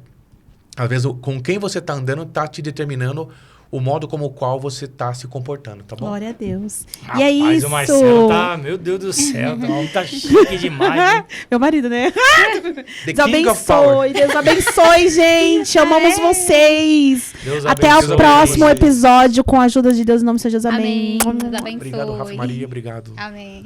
Às vezes, com quem você está andando está te determinando o modo como o qual você está se comportando, tá bom? Glória a Deus. Rapaz, E é isso. o Marcelo tá... Meu Deus do céu, tá chique demais, hein? Meu marido, né? The Deus King of Power. abençoe, Deus abençoe, gente. Amamos vocês. Deus Até abençoe o próximo vocês. episódio, com a ajuda de Deus, em nome de Jesus. Amém. Amém. Deus abençoe. Obrigado, Rafa Maria. Obrigado. Amém.